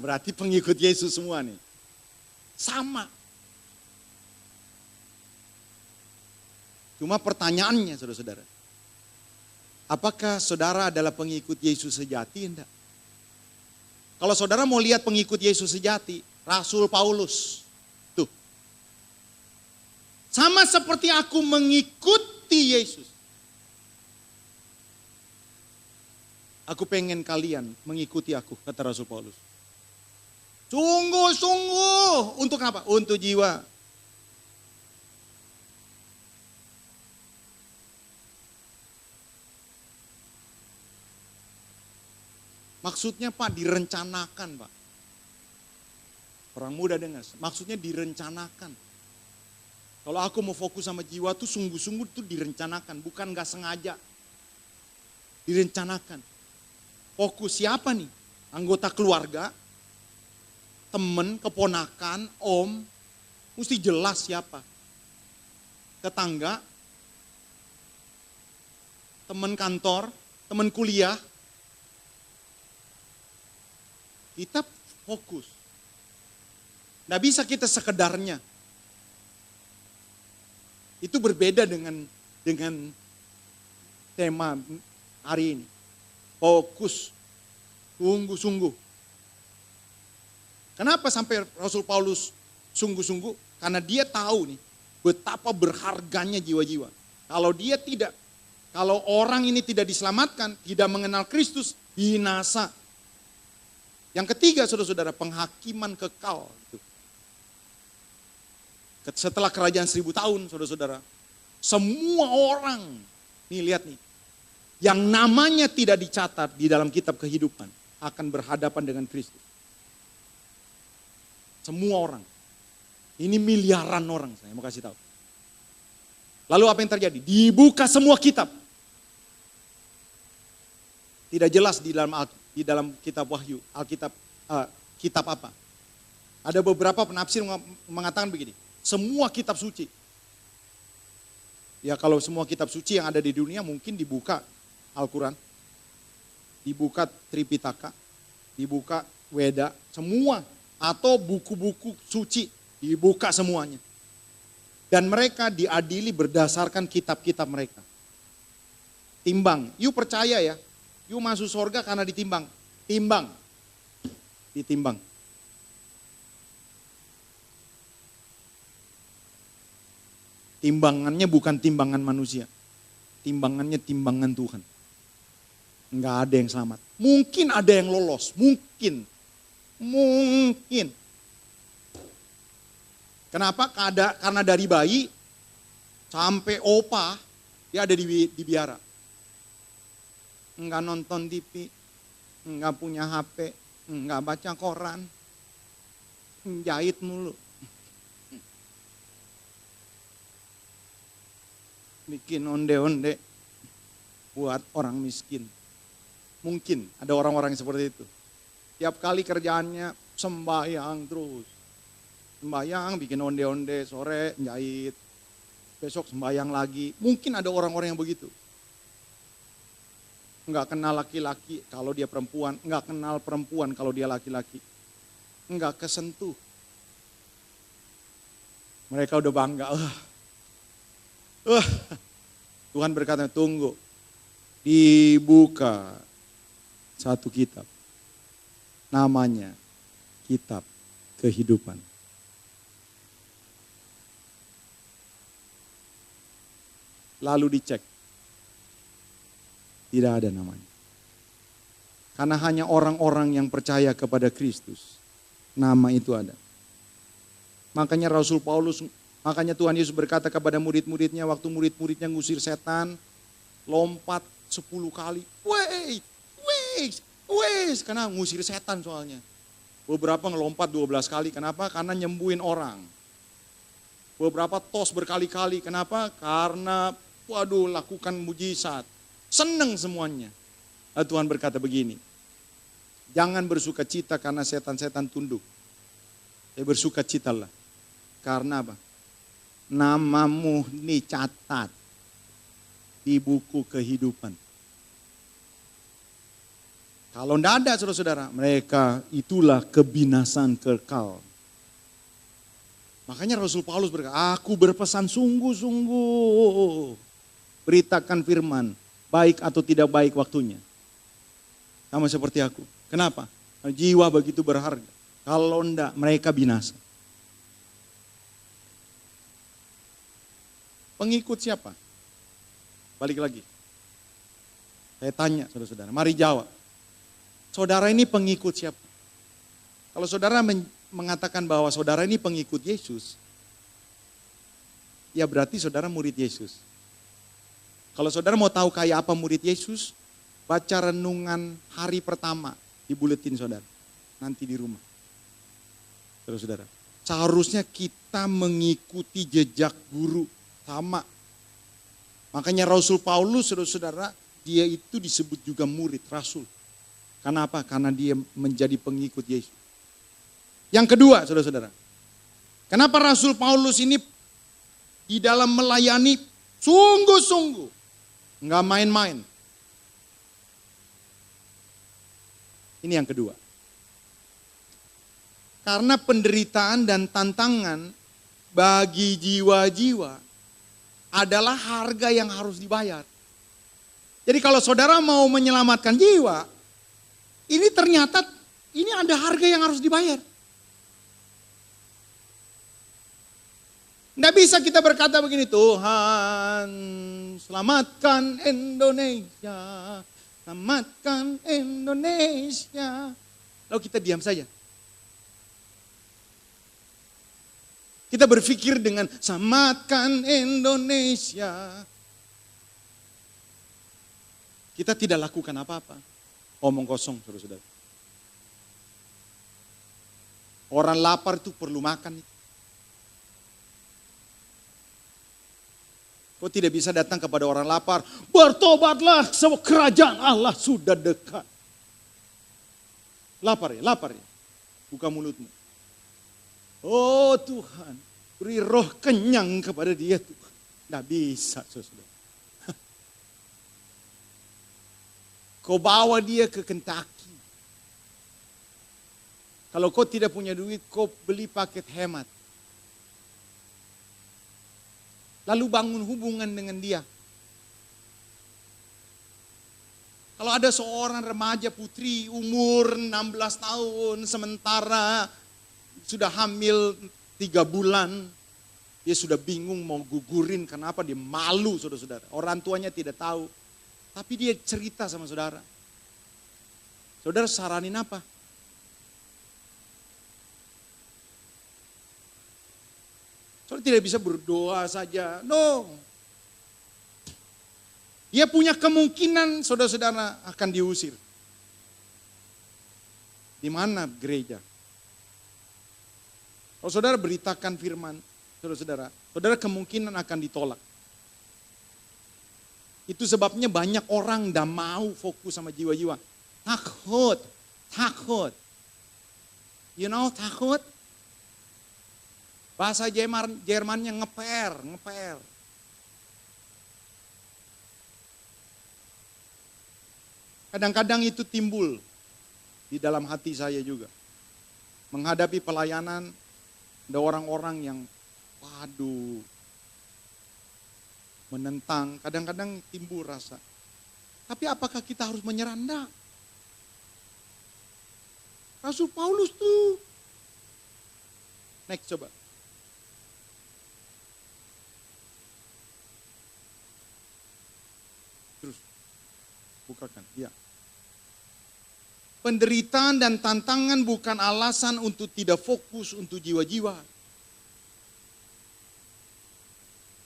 Berarti pengikut Yesus semua nih. Sama. Cuma pertanyaannya saudara-saudara. Apakah saudara adalah pengikut Yesus sejati? Enggak. Kalau saudara mau lihat pengikut Yesus sejati, Rasul Paulus. Tuh. Sama seperti aku mengikuti Yesus. Aku pengen kalian mengikuti aku, kata Rasul Paulus. Sungguh-sungguh. Untuk apa? Untuk jiwa. Maksudnya Pak, direncanakan Pak. Orang muda dengar, maksudnya direncanakan. Kalau aku mau fokus sama jiwa tuh sungguh-sungguh tuh direncanakan, bukan gak sengaja. Direncanakan. Fokus siapa nih? Anggota keluarga, temen, keponakan, om, mesti jelas siapa. Tetangga, temen kantor, temen kuliah. Kita fokus. Nggak bisa kita sekedarnya. Itu berbeda dengan tema hari ini. Fokus. Sungguh-sungguh. Kenapa sampai Rasul Paulus sungguh-sungguh? Karena dia tahu nih betapa berharganya jiwa-jiwa. Kalau orang ini tidak diselamatkan, tidak mengenal Kristus, binasa. Yang ketiga, saudara-saudara, penghakiman kekal. Setelah kerajaan 1000 tahun, saudara-saudara, semua orang, nih lihat nih, yang namanya tidak dicatat di dalam kitab kehidupan, akan berhadapan dengan Kristus. Semua orang. Ini miliaran orang, saya mau kasih tahu. Lalu apa yang terjadi? Dibuka semua kitab. Tidak jelas di dalam kitab Wahyu, Alkitab, kitab apa. Ada beberapa penafsir mengatakan begini, semua kitab suci. Ya kalau semua kitab suci yang ada di dunia mungkin dibuka Al-Quran, dibuka Tripitaka, dibuka Weda, semua. Atau buku-buku suci, dibuka semuanya. Dan mereka diadili berdasarkan kitab-kitab mereka. Timbang, you percaya ya, you masuk surga karena ditimbang. Timbang. Ditimbang. Timbangannya bukan timbangan manusia. Timbangannya timbangan Tuhan. Enggak ada yang selamat. Mungkin ada yang lolos. Mungkin. Kenapa? Karena dari bayi sampai opa dia ada di biara. Enggak nonton TV, enggak punya HP, enggak baca koran, jahit mulu. Bikin onde-onde buat orang miskin. Mungkin ada orang-orang yang seperti itu. Tiap kali kerjaannya sembahyang terus. Sembahyang, bikin onde-onde, sore jahit, besok sembahyang lagi. Mungkin ada orang-orang yang begitu. Enggak kenal laki-laki kalau dia perempuan, enggak kenal perempuan kalau dia laki-laki. enggak kesentuh. Mereka udah bangga. Tuhan berkata, tunggu. Dibuka satu kitab. Namanya Kitab Kehidupan. Lalu dicek. Tidak ada namanya. Karena hanya orang-orang yang percaya kepada Kristus, nama itu ada. Makanya Rasul Paulus, makanya Tuhan Yesus berkata kepada murid-muridnya, waktu murid-muridnya ngusir setan, lompat 10 kali. Wait, karena ngusir setan soalnya. Beberapa ngelompat 12 kali, kenapa? Karena nyembuhin orang. Beberapa tos berkali-kali, kenapa? Karena, lakukan mujizat. Seneng semuanya. Lalu Tuhan berkata begini, jangan bersuka cita karena setan-setan tunduk. Bersuka citalah. Karena apa? Namamu dicatat di buku kehidupan. Kalau tidak ada saudara-saudara, mereka itulah kebinasan kekal. Makanya Rasul Paulus berkata, aku berpesan sungguh-sungguh. Beritakan firman, baik atau tidak baik waktunya. Sama seperti aku. Kenapa? Jiwa begitu berharga. Kalau enggak, mereka binasa. Pengikut siapa? Balik lagi. Saya tanya saudara-saudara, mari jawab. Saudara ini pengikut siapa? Kalau saudara mengatakan bahwa saudara ini pengikut Yesus, ya berarti saudara murid Yesus. Kalau saudara mau tahu kayak apa murid Yesus, baca renungan hari pertama di buletin saudara. Nanti di rumah. Saudara-saudara, seharusnya kita mengikuti jejak guru sama. Makanya Rasul Paulus, saudara-saudara, dia itu disebut juga murid, rasul. Karena apa? Karena dia menjadi pengikut Yesus. Yang kedua, saudara-saudara, kenapa Rasul Paulus ini di dalam melayani sungguh-sungguh, nggak main-main. Ini yang kedua. Karena penderitaan dan tantangan bagi jiwa-jiwa adalah harga yang harus dibayar. Jadi kalau saudara mau menyelamatkan jiwa, ini ternyata ini ada harga yang harus dibayar. Nggak bisa kita berkata begini, Tuhan selamatkan Indonesia, selamatkan Indonesia. Lalu kita diam saja. Kita berpikir dengan selamatkan Indonesia. Kita tidak lakukan apa-apa. Omong kosong, saudara-saudara. Orang lapar itu perlu makan. Kau tidak bisa datang kepada orang lapar, bertobatlah, sebab kerajaan Allah sudah dekat. Lapar ya. Buka mulutmu. Oh Tuhan, beri roh kenyang kepada dia Tuhan. Tidak bisa, saudara. Kau bawa dia ke Kentucky. Kalau kau tidak punya duit, kau beli paket hemat. Lalu bangun hubungan dengan dia. Kalau ada seorang remaja putri umur 16 tahun, sementara sudah hamil 3 bulan, dia sudah bingung mau gugurin, kenapa dia malu saudara-saudara. Orang tuanya tidak tahu. Tapi dia cerita sama saudara. Saudara saranin apa? Saudara tidak bisa berdoa saja. No. Dia punya kemungkinan saudara-saudara akan diusir. Di mana gereja? Kalau saudara beritakan firman, saudara kemungkinan akan ditolak. Itu sebabnya banyak orang tidak mau fokus sama jiwa-jiwa. Takut. You know takut? Bahasa Jermannya ngeper. Kadang-kadang itu timbul di dalam hati saya juga. Menghadapi pelayanan, ada orang-orang yang waduh, menentang, kadang-kadang timbul rasa. Tapi apakah kita harus menyerah? Enggak. Rasul Paulus tuh. Next coba. Terus. Bukakan. Ya. Penderitaan dan tantangan bukan alasan untuk tidak fokus untuk jiwa-jiwa.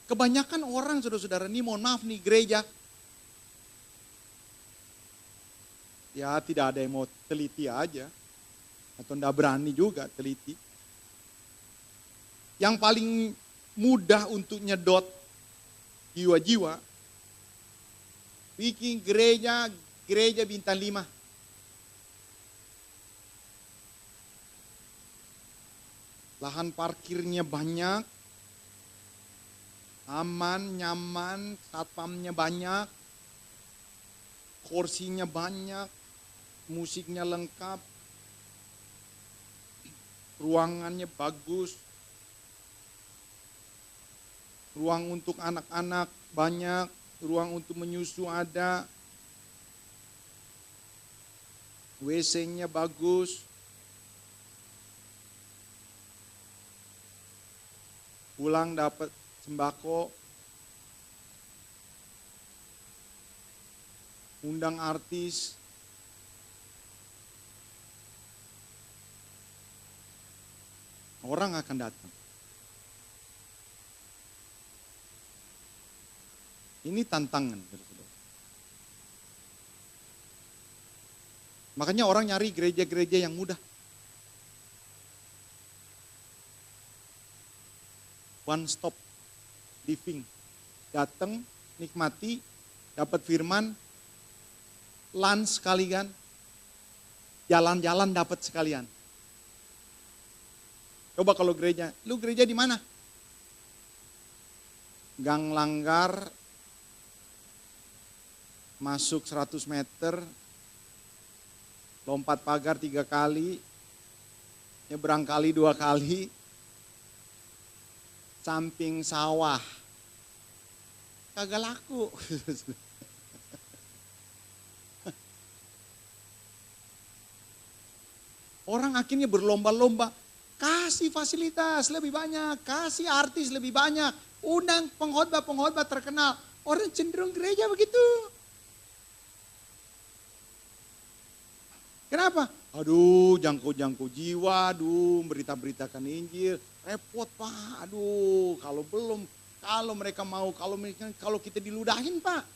Kebanyakan orang, saudara-saudara, ini mohon maaf nih gereja. Ya tidak ada yang mau teliti aja. Atau tidak berani juga teliti. Yang paling mudah untuk nyedot jiwa-jiwa, bikin gereja bintang 5. Lahan parkirnya banyak, aman, nyaman, satpamnya banyak, kursinya banyak, musiknya lengkap, ruangannya bagus, ruang untuk anak-anak banyak, ruang untuk menyusu ada, WC-nya bagus, pulang dapat sembako, undang artis, orang akan datang. Ini tantangan. Makanya orang nyari gereja-gereja yang mudah. One stop living. Datang, nikmati, dapat firman, lunch sekalian, jalan-jalan dapat sekalian. Coba kalau gereja, lu gereja di mana? Gang Langgar, masuk 100 meter, lompat pagar 3 kali, nyebrang kali 2 kali, samping sawah. Kagak laku. Orang akhirnya berlomba-lomba, kasih fasilitas lebih banyak, kasih artis lebih banyak, undang pengkhotbah terkenal. Orang cenderung gereja begitu. Kenapa? Aduh, jangkau jiwa, aduh, berita-beritakan Injil, repot Pak, aduh, kalau mereka mau, kalau kita diludahin Pak.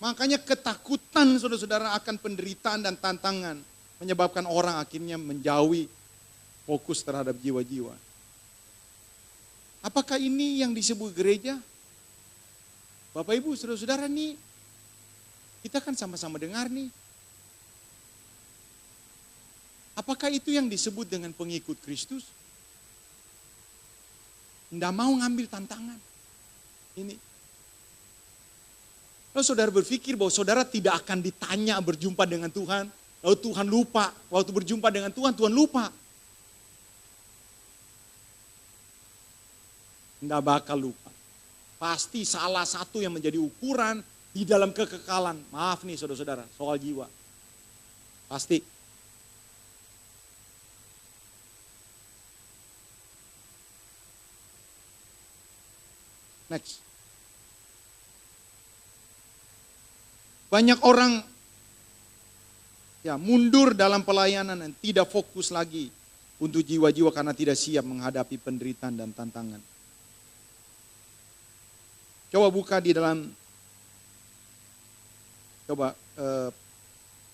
Makanya ketakutan saudara-saudara akan penderitaan dan tantangan menyebabkan orang akhirnya menjauhi fokus terhadap jiwa-jiwa. Apakah ini yang disebut gereja? Bapak Ibu, saudara-saudara nih, kita kan sama-sama dengar nih. Apakah itu yang disebut dengan pengikut Kristus? Nggak mau ngambil tantangan. Ini. Lalu saudara berpikir bahwa saudara tidak akan ditanya berjumpa dengan Tuhan. Lalu Tuhan lupa. Waktu berjumpa dengan Tuhan, Tuhan lupa. Nggak bakal lupa. Pasti salah satu yang menjadi ukuran di dalam kekekalan. Maaf nih saudara-saudara, soal jiwa. Pasti. Next. Banyak orang mundur dalam pelayanan dan tidak fokus lagi untuk jiwa-jiwa karena tidak siap menghadapi penderitaan dan tantangan. Coba buka di dalam,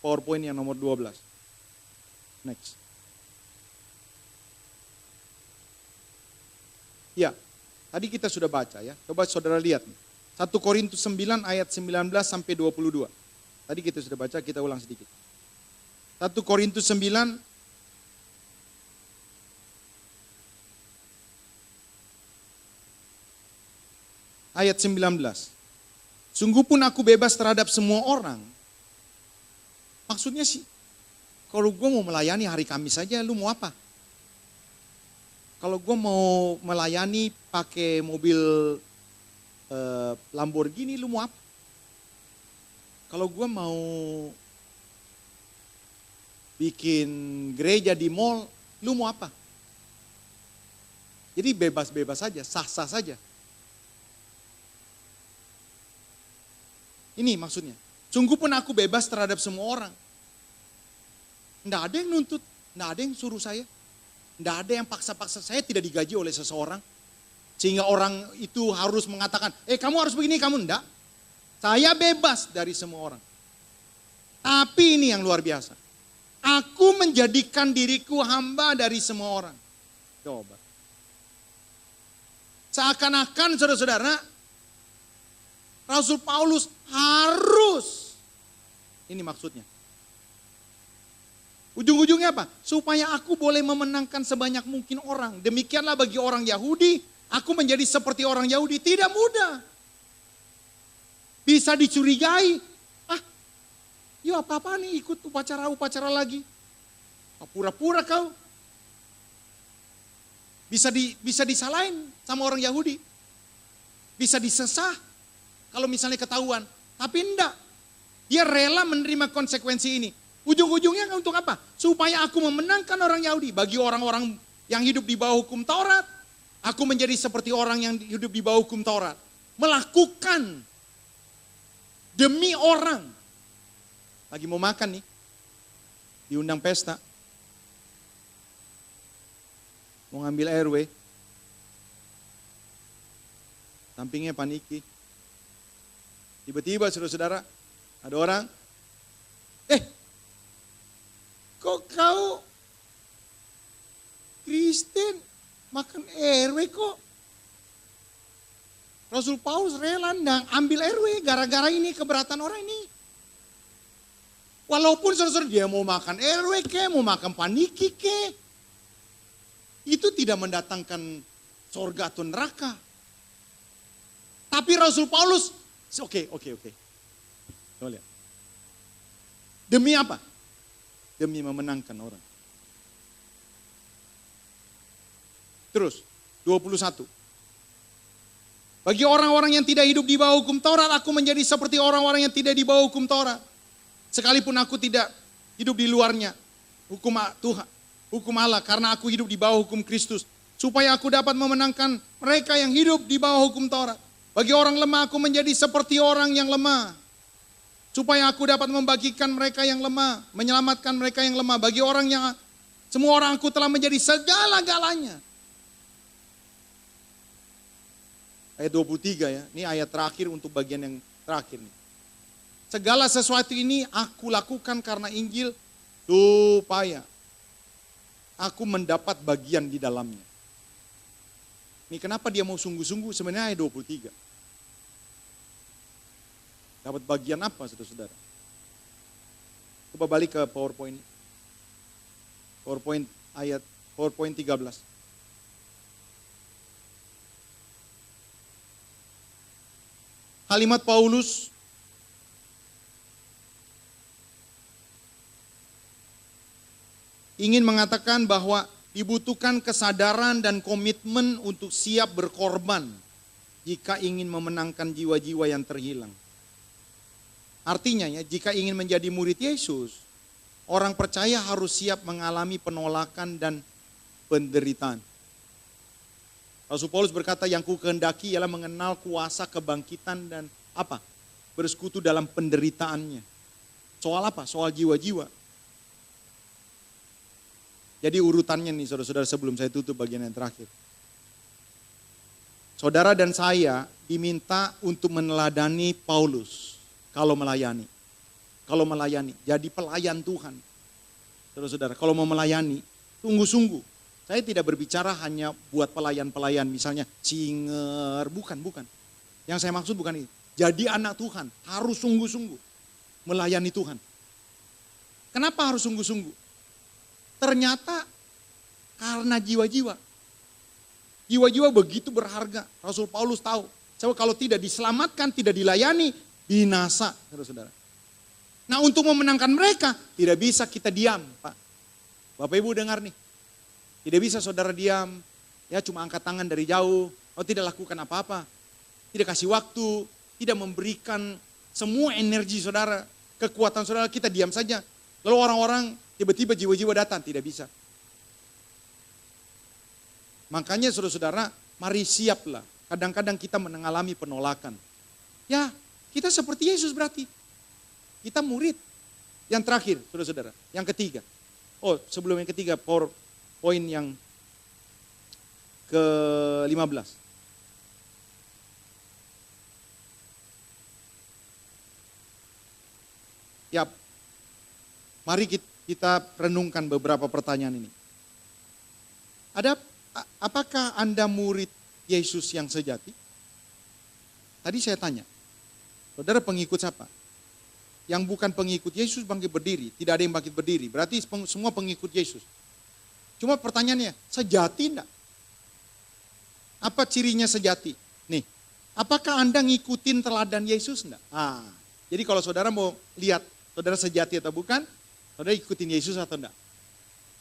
PowerPoint yang nomor 12. Next. Ya, tadi kita sudah baca ya. Coba saudara lihat nih. 1 Korintus 9 ayat 19 sampai 22. Tadi kita sudah baca, kita ulang sedikit. 1 Korintus 9 ayat 19. Sungguh pun aku bebas terhadap semua orang, Maksudnya sih, kalau gue mau melayani hari Kamis saja, lu mau apa? Kalau gue mau melayani pakai mobil Lamborghini, lu mau apa? Kalau gue mau bikin gereja di mall, lu mau apa? Jadi bebas-bebas saja, sah-sah saja. Ini maksudnya. Sungguh pun aku bebas terhadap semua orang. Tidak ada yang nuntut, tidak ada yang suruh saya. Tidak ada yang paksa-paksa, saya tidak digaji oleh seseorang. Sehingga orang itu harus mengatakan, kamu harus begini, kamu enggak. Saya bebas dari semua orang. Tapi ini yang luar biasa. Aku menjadikan diriku hamba dari semua orang. Coba. Seakan-akan saudara-saudara, Rasul Paulus harus. Ini maksudnya. Ujung-ujungnya apa? Supaya aku boleh memenangkan sebanyak mungkin orang. Demikianlah bagi orang Yahudi, aku menjadi seperti orang Yahudi. Tidak mudah. Bisa dicurigai. Yuk apa-apa nih ikut upacara-upacara lagi. Pura-pura kau. Bisa disalahin sama orang Yahudi. Bisa disesah kalau misalnya ketahuan. Tapi enggak. Dia rela menerima konsekuensi ini. Ujung-ujungnya untuk apa? Supaya aku memenangkan orang Yahudi. Bagi orang-orang yang hidup di bawah hukum Taurat, aku menjadi seperti orang yang hidup di bawah hukum Taurat. Melakukan demi orang. Lagi mau makan nih. Diundang pesta. Mau ngambil RW. Sampingnya paniki. Tiba-tiba saudara-saudara, ada orang, kok kau Kristen makan RW kok? Rasul Paulus rela ambil RW gara-gara ini keberatan orang ini. Walaupun saudara-saudara dia mau makan RW ke, mau makan paniki ke, itu tidak mendatangkan sorga atau neraka. Tapi Rasul Paulus, oke. Coba lihat. Demi apa? Demi memenangkan orang. Terus, 21. Bagi orang-orang yang tidak hidup di bawah hukum Taurat, aku menjadi seperti orang-orang yang tidak di bawah hukum Taurat. Sekalipun aku tidak hidup di luarnya, hukum Tuhan, hukum Allah, karena aku hidup di bawah hukum Kristus. Supaya aku dapat memenangkan mereka yang hidup di bawah hukum Taurat. Bagi orang lemah, aku menjadi seperti orang yang lemah. Supaya aku dapat membagikan mereka yang lemah, menyelamatkan mereka yang lemah. Bagi orang yang, semua orang aku telah menjadi segala-galanya. Ayat 23 ya, ini ayat terakhir untuk bagian yang terakhir nih. Segala sesuatu ini aku lakukan karena Injil supaya aku mendapat bagian di dalamnya. Ini kenapa dia mau sungguh-sungguh sebenarnya ayat 23. Dapat bagian apa saudara-saudara? Coba balik ke PowerPoint. PowerPoint 13. Kalimat Paulus ingin mengatakan bahwa dibutuhkan kesadaran dan komitmen untuk siap berkorban jika ingin memenangkan jiwa-jiwa yang terhilang. Artinya ya, jika ingin menjadi murid Yesus, orang percaya harus siap mengalami penolakan dan penderitaan. Rasul Paulus berkata, yang ku kehendaki ialah mengenal kuasa kebangkitan dan apa? Bersekutu dalam penderitaannya. Soal apa? Soal jiwa-jiwa. Jadi urutannya nih saudara-saudara sebelum saya tutup bagian yang terakhir. Saudara dan saya diminta untuk meneladani Paulus kalau melayani. Kalau melayani, jadi pelayan Tuhan. Saudara-saudara, kalau mau melayani, sungguh-sungguh. Saya tidak berbicara hanya buat pelayan-pelayan misalnya singer, bukan. Yang saya maksud bukan itu. Jadi anak Tuhan harus sungguh-sungguh melayani Tuhan. Kenapa harus sungguh-sungguh? Ternyata karena jiwa-jiwa. Jiwa-jiwa begitu berharga. Rasul Paulus tahu. Kalau tidak diselamatkan, tidak dilayani, binasa, saudara-saudara. Nah, untuk memenangkan mereka, tidak bisa kita diam, Pak. Bapak Ibu dengar nih. Tidak bisa saudara diam, ya cuma angkat tangan dari jauh, tidak lakukan apa-apa. Tidak kasih waktu, tidak memberikan semua energi saudara, kekuatan saudara, kita diam saja. Lalu orang-orang tiba-tiba jiwa-jiwa datang, tidak bisa. Makanya saudara-saudara, mari siaplah. Kadang-kadang kita mengalami penolakan. Ya, kita seperti Yesus berarti. Kita murid. Yang terakhir, saudara-saudara. Yang ketiga. Sebelum yang ketiga, poin yang ke-15. Ya, mari kita renungkan beberapa pertanyaan ini. Apakah Anda murid Yesus yang sejati? Tadi saya tanya, saudara pengikut siapa? Yang bukan pengikut Yesus bangkit berdiri, tidak ada yang bangkit berdiri. Berarti semua pengikut Yesus. Cuma pertanyaannya, sejati enggak? Apa cirinya sejati? Nih, apakah Anda ngikutin teladan Yesus enggak? Jadi kalau saudara mau lihat saudara sejati atau bukan, saudara ikutin Yesus atau enggak?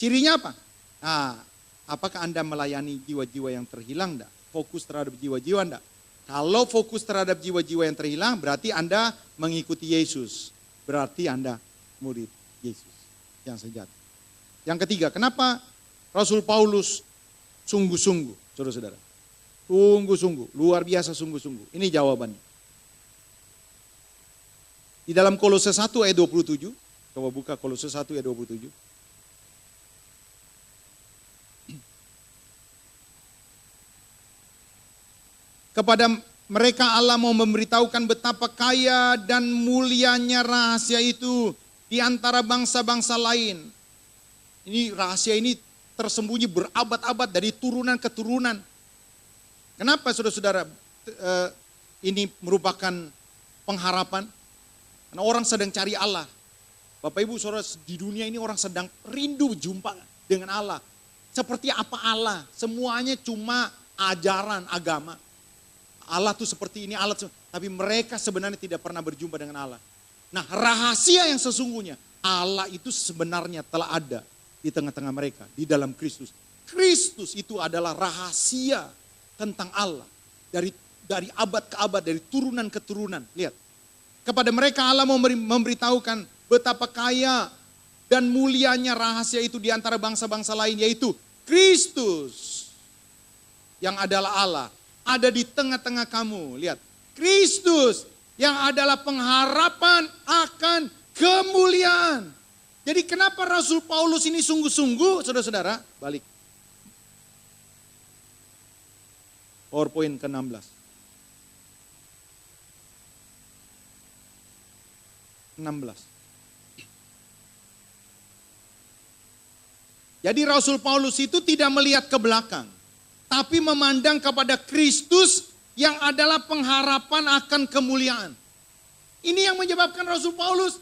Cirinya apa? Apakah Anda melayani jiwa-jiwa yang terhilang enggak? Fokus terhadap jiwa-jiwa enggak? Kalau fokus terhadap jiwa-jiwa yang terhilang, berarti Anda mengikuti Yesus. Berarti Anda murid Yesus yang sejati. Yang ketiga, kenapa Rasul Paulus sungguh-sungguh, saudara-saudara? Sungguh-sungguh, luar biasa sungguh-sungguh. Ini jawabannya. Di dalam Kolose 1 ayat 27, coba buka Kolose 1 ayat 27. Kepada mereka Allah mau memberitahukan betapa kaya dan mulianya rahasia itu di antara bangsa-bangsa lain. Ini rahasia ini tersembunyi berabad-abad dari turunan ke turunan. Kenapa saudara-saudara ini merupakan pengharapan? Karena orang sedang cari Allah. Bapak Ibu saudara, di dunia ini orang sedang rindu jumpa dengan Allah. Seperti apa Allah? Semuanya cuma ajaran agama. Allah tuh seperti ini, Allah tapi mereka sebenarnya tidak pernah berjumpa dengan Allah. Nah, rahasia yang sesungguhnya, Allah itu sebenarnya telah ada di tengah-tengah mereka, di dalam Kristus. Kristus itu adalah rahasia tentang Allah. Dari abad ke abad, dari turunan ke turunan. Lihat, kepada mereka Allah mau memberitahukan betapa kaya dan mulianya rahasia itu di antara bangsa-bangsa lain, yaitu Kristus yang adalah Allah. Ada di tengah-tengah kamu. Lihat, Kristus yang adalah pengharapan akan kemuliaan. Jadi kenapa Rasul Paulus ini sungguh-sungguh, saudara-saudara? Balik. PowerPoint ke-16. 16. Jadi Rasul Paulus itu tidak melihat ke belakang, tapi memandang kepada Kristus yang adalah pengharapan akan kemuliaan. Ini yang menyebabkan Rasul Paulus,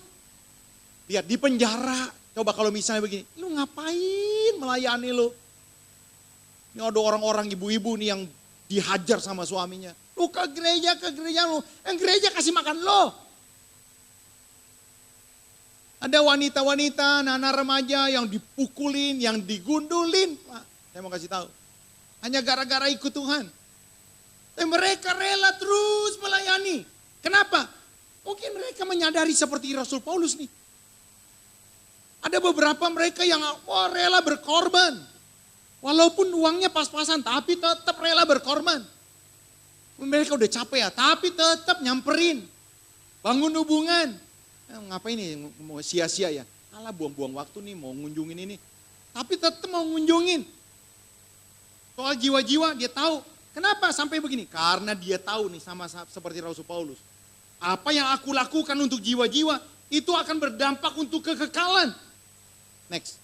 lihat di penjara, coba kalau misalnya begini, lu ngapain melayani lu? Ini ada orang-orang ibu-ibu nih yang dihajar sama suaminya. Lu ke gereja lu, yang gereja kasih makan lo. Ada wanita-wanita, anak-anak remaja yang dipukulin, yang digundulin. Pak, saya mau kasih tahu. Hanya gara-gara ikut Tuhan. Dan mereka rela terus melayani. Kenapa? Mungkin mereka menyadari seperti Rasul Paulus nih. Ada beberapa mereka yang rela berkorban. Walaupun uangnya pas-pasan, tapi tetap rela berkorban. Mereka udah capek ya, tapi tetap nyamperin. Bangun hubungan. Ngapain nih, mau sia-sia ya. Alah buang-buang waktu nih, mau ngunjungin ini. Tapi tetap mau ngunjungin. Soal jiwa-jiwa dia tahu. Kenapa sampai begini? Karena dia tahu nih sama seperti Rasul Paulus. Apa yang aku lakukan untuk jiwa-jiwa itu akan berdampak untuk kekekalan. Next.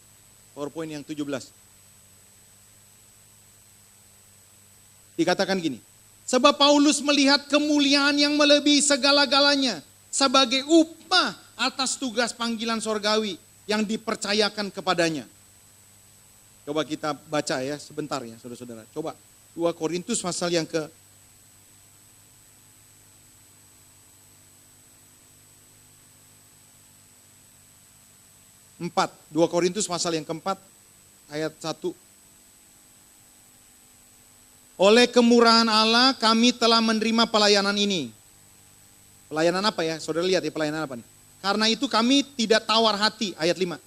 PowerPoint yang 17. Dikatakan gini. Sebab Paulus melihat kemuliaan yang melebihi segala-galanya sebagai upah atas tugas panggilan sorgawi yang dipercayakan kepadanya. Coba kita baca ya sebentar ya saudara-saudara. Coba 2 Korintus pasal yang ke keempat. 2 Korintus pasal yang keempat ayat 1. Oleh kemurahan Allah kami telah menerima pelayanan ini. Pelayanan apa ya? Saudara lihat ya pelayanan apa nih? Karena itu kami tidak tawar hati, ayat 5.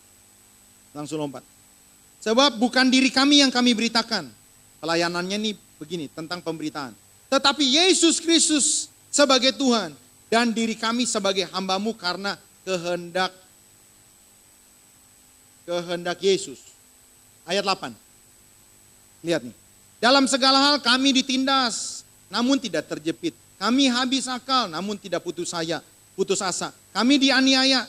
Langsung lompat. Sebab bukan diri kami yang kami beritakan. Pelayanannya nih begini, tentang pemberitaan. Tetapi Yesus Kristus sebagai Tuhan dan diri kami sebagai hamba-Mu karena kehendak Yesus. Ayat 8. Lihat nih. Dalam segala hal kami ditindas, namun tidak terjepit. Kami habis akal, namun tidak putus asa. Kami dianiaya,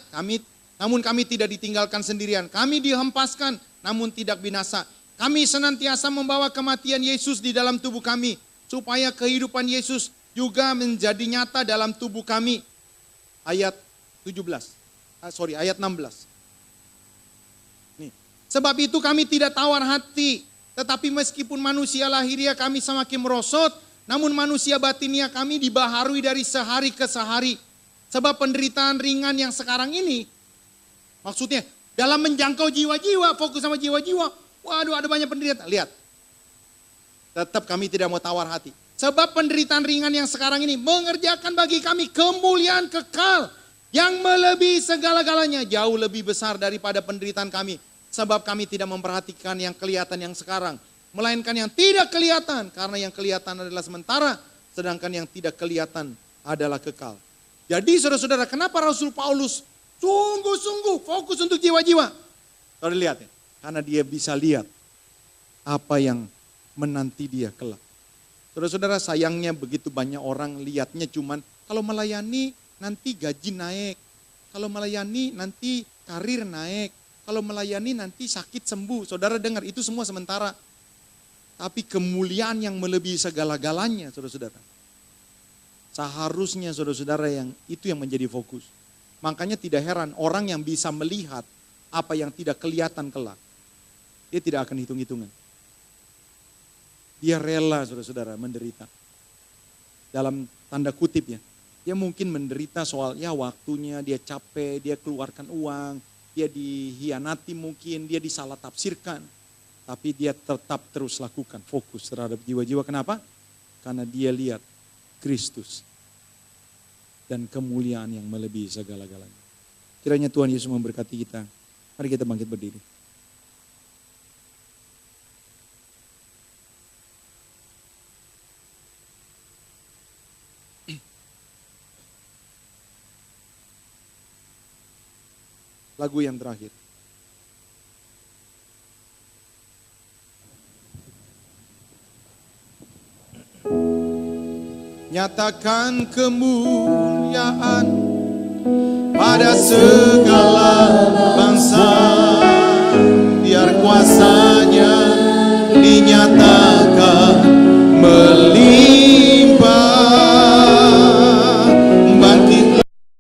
namun kami tidak ditinggalkan sendirian. Kami dihempaskan, namun tidak binasa. Kami senantiasa membawa kematian Yesus di dalam tubuh kami, supaya kehidupan Yesus juga menjadi nyata dalam tubuh kami. Ayat 16. Nih. Sebab itu kami tidak tawar hati, tetapi meskipun manusia lahiriah kami semakin merosot, namun manusia batinia kami dibaharui dari sehari ke sehari. Sebab penderitaan ringan yang sekarang ini, maksudnya dalam menjangkau jiwa-jiwa, fokus sama jiwa-jiwa. Waduh, ada banyak penderitaan. Lihat. Tetap kami tidak mau tawar hati. Sebab penderitaan ringan yang sekarang ini mengerjakan bagi kami kemuliaan kekal yang melebihi segala-galanya, jauh lebih besar daripada penderitaan kami. Sebab kami tidak memperhatikan yang kelihatan yang sekarang, melainkan yang tidak kelihatan. Karena yang kelihatan adalah sementara, sedangkan yang tidak kelihatan adalah kekal. Jadi saudara-saudara, kenapa Rasul Paulus sungguh-sungguh fokus untuk jiwa-jiwa? Saudara lihat ya. Karena dia bisa lihat apa yang menanti dia kelak. Saudara-saudara, sayangnya begitu banyak orang lihatnya cuman kalau melayani nanti gaji naik. Kalau melayani nanti karir naik. Kalau melayani nanti sakit sembuh. Saudara dengar, itu semua sementara. Tapi kemuliaan yang melebihi segala-galanya, saudara-saudara. Seharusnya saudara-saudara itu yang menjadi fokus. Makanya tidak heran orang yang bisa melihat apa yang tidak kelihatan kelak. Dia tidak akan hitung-hitungan. Dia rela saudara-saudara menderita. Dalam tanda kutip ya. Dia mungkin menderita soal ya waktunya, dia capek, dia keluarkan uang, dia dihianati mungkin, dia disalah tafsirkan. Tapi dia tetap terus lakukan, fokus terhadap jiwa-jiwa. Kenapa? Karena dia lihat Kristus dan kemuliaan yang melebihi segala-galanya. Kiranya Tuhan Yesus memberkati kita. Mari kita bangkit berdiri. Lagu yang terakhir. Nyatakan kemuliaan pada segala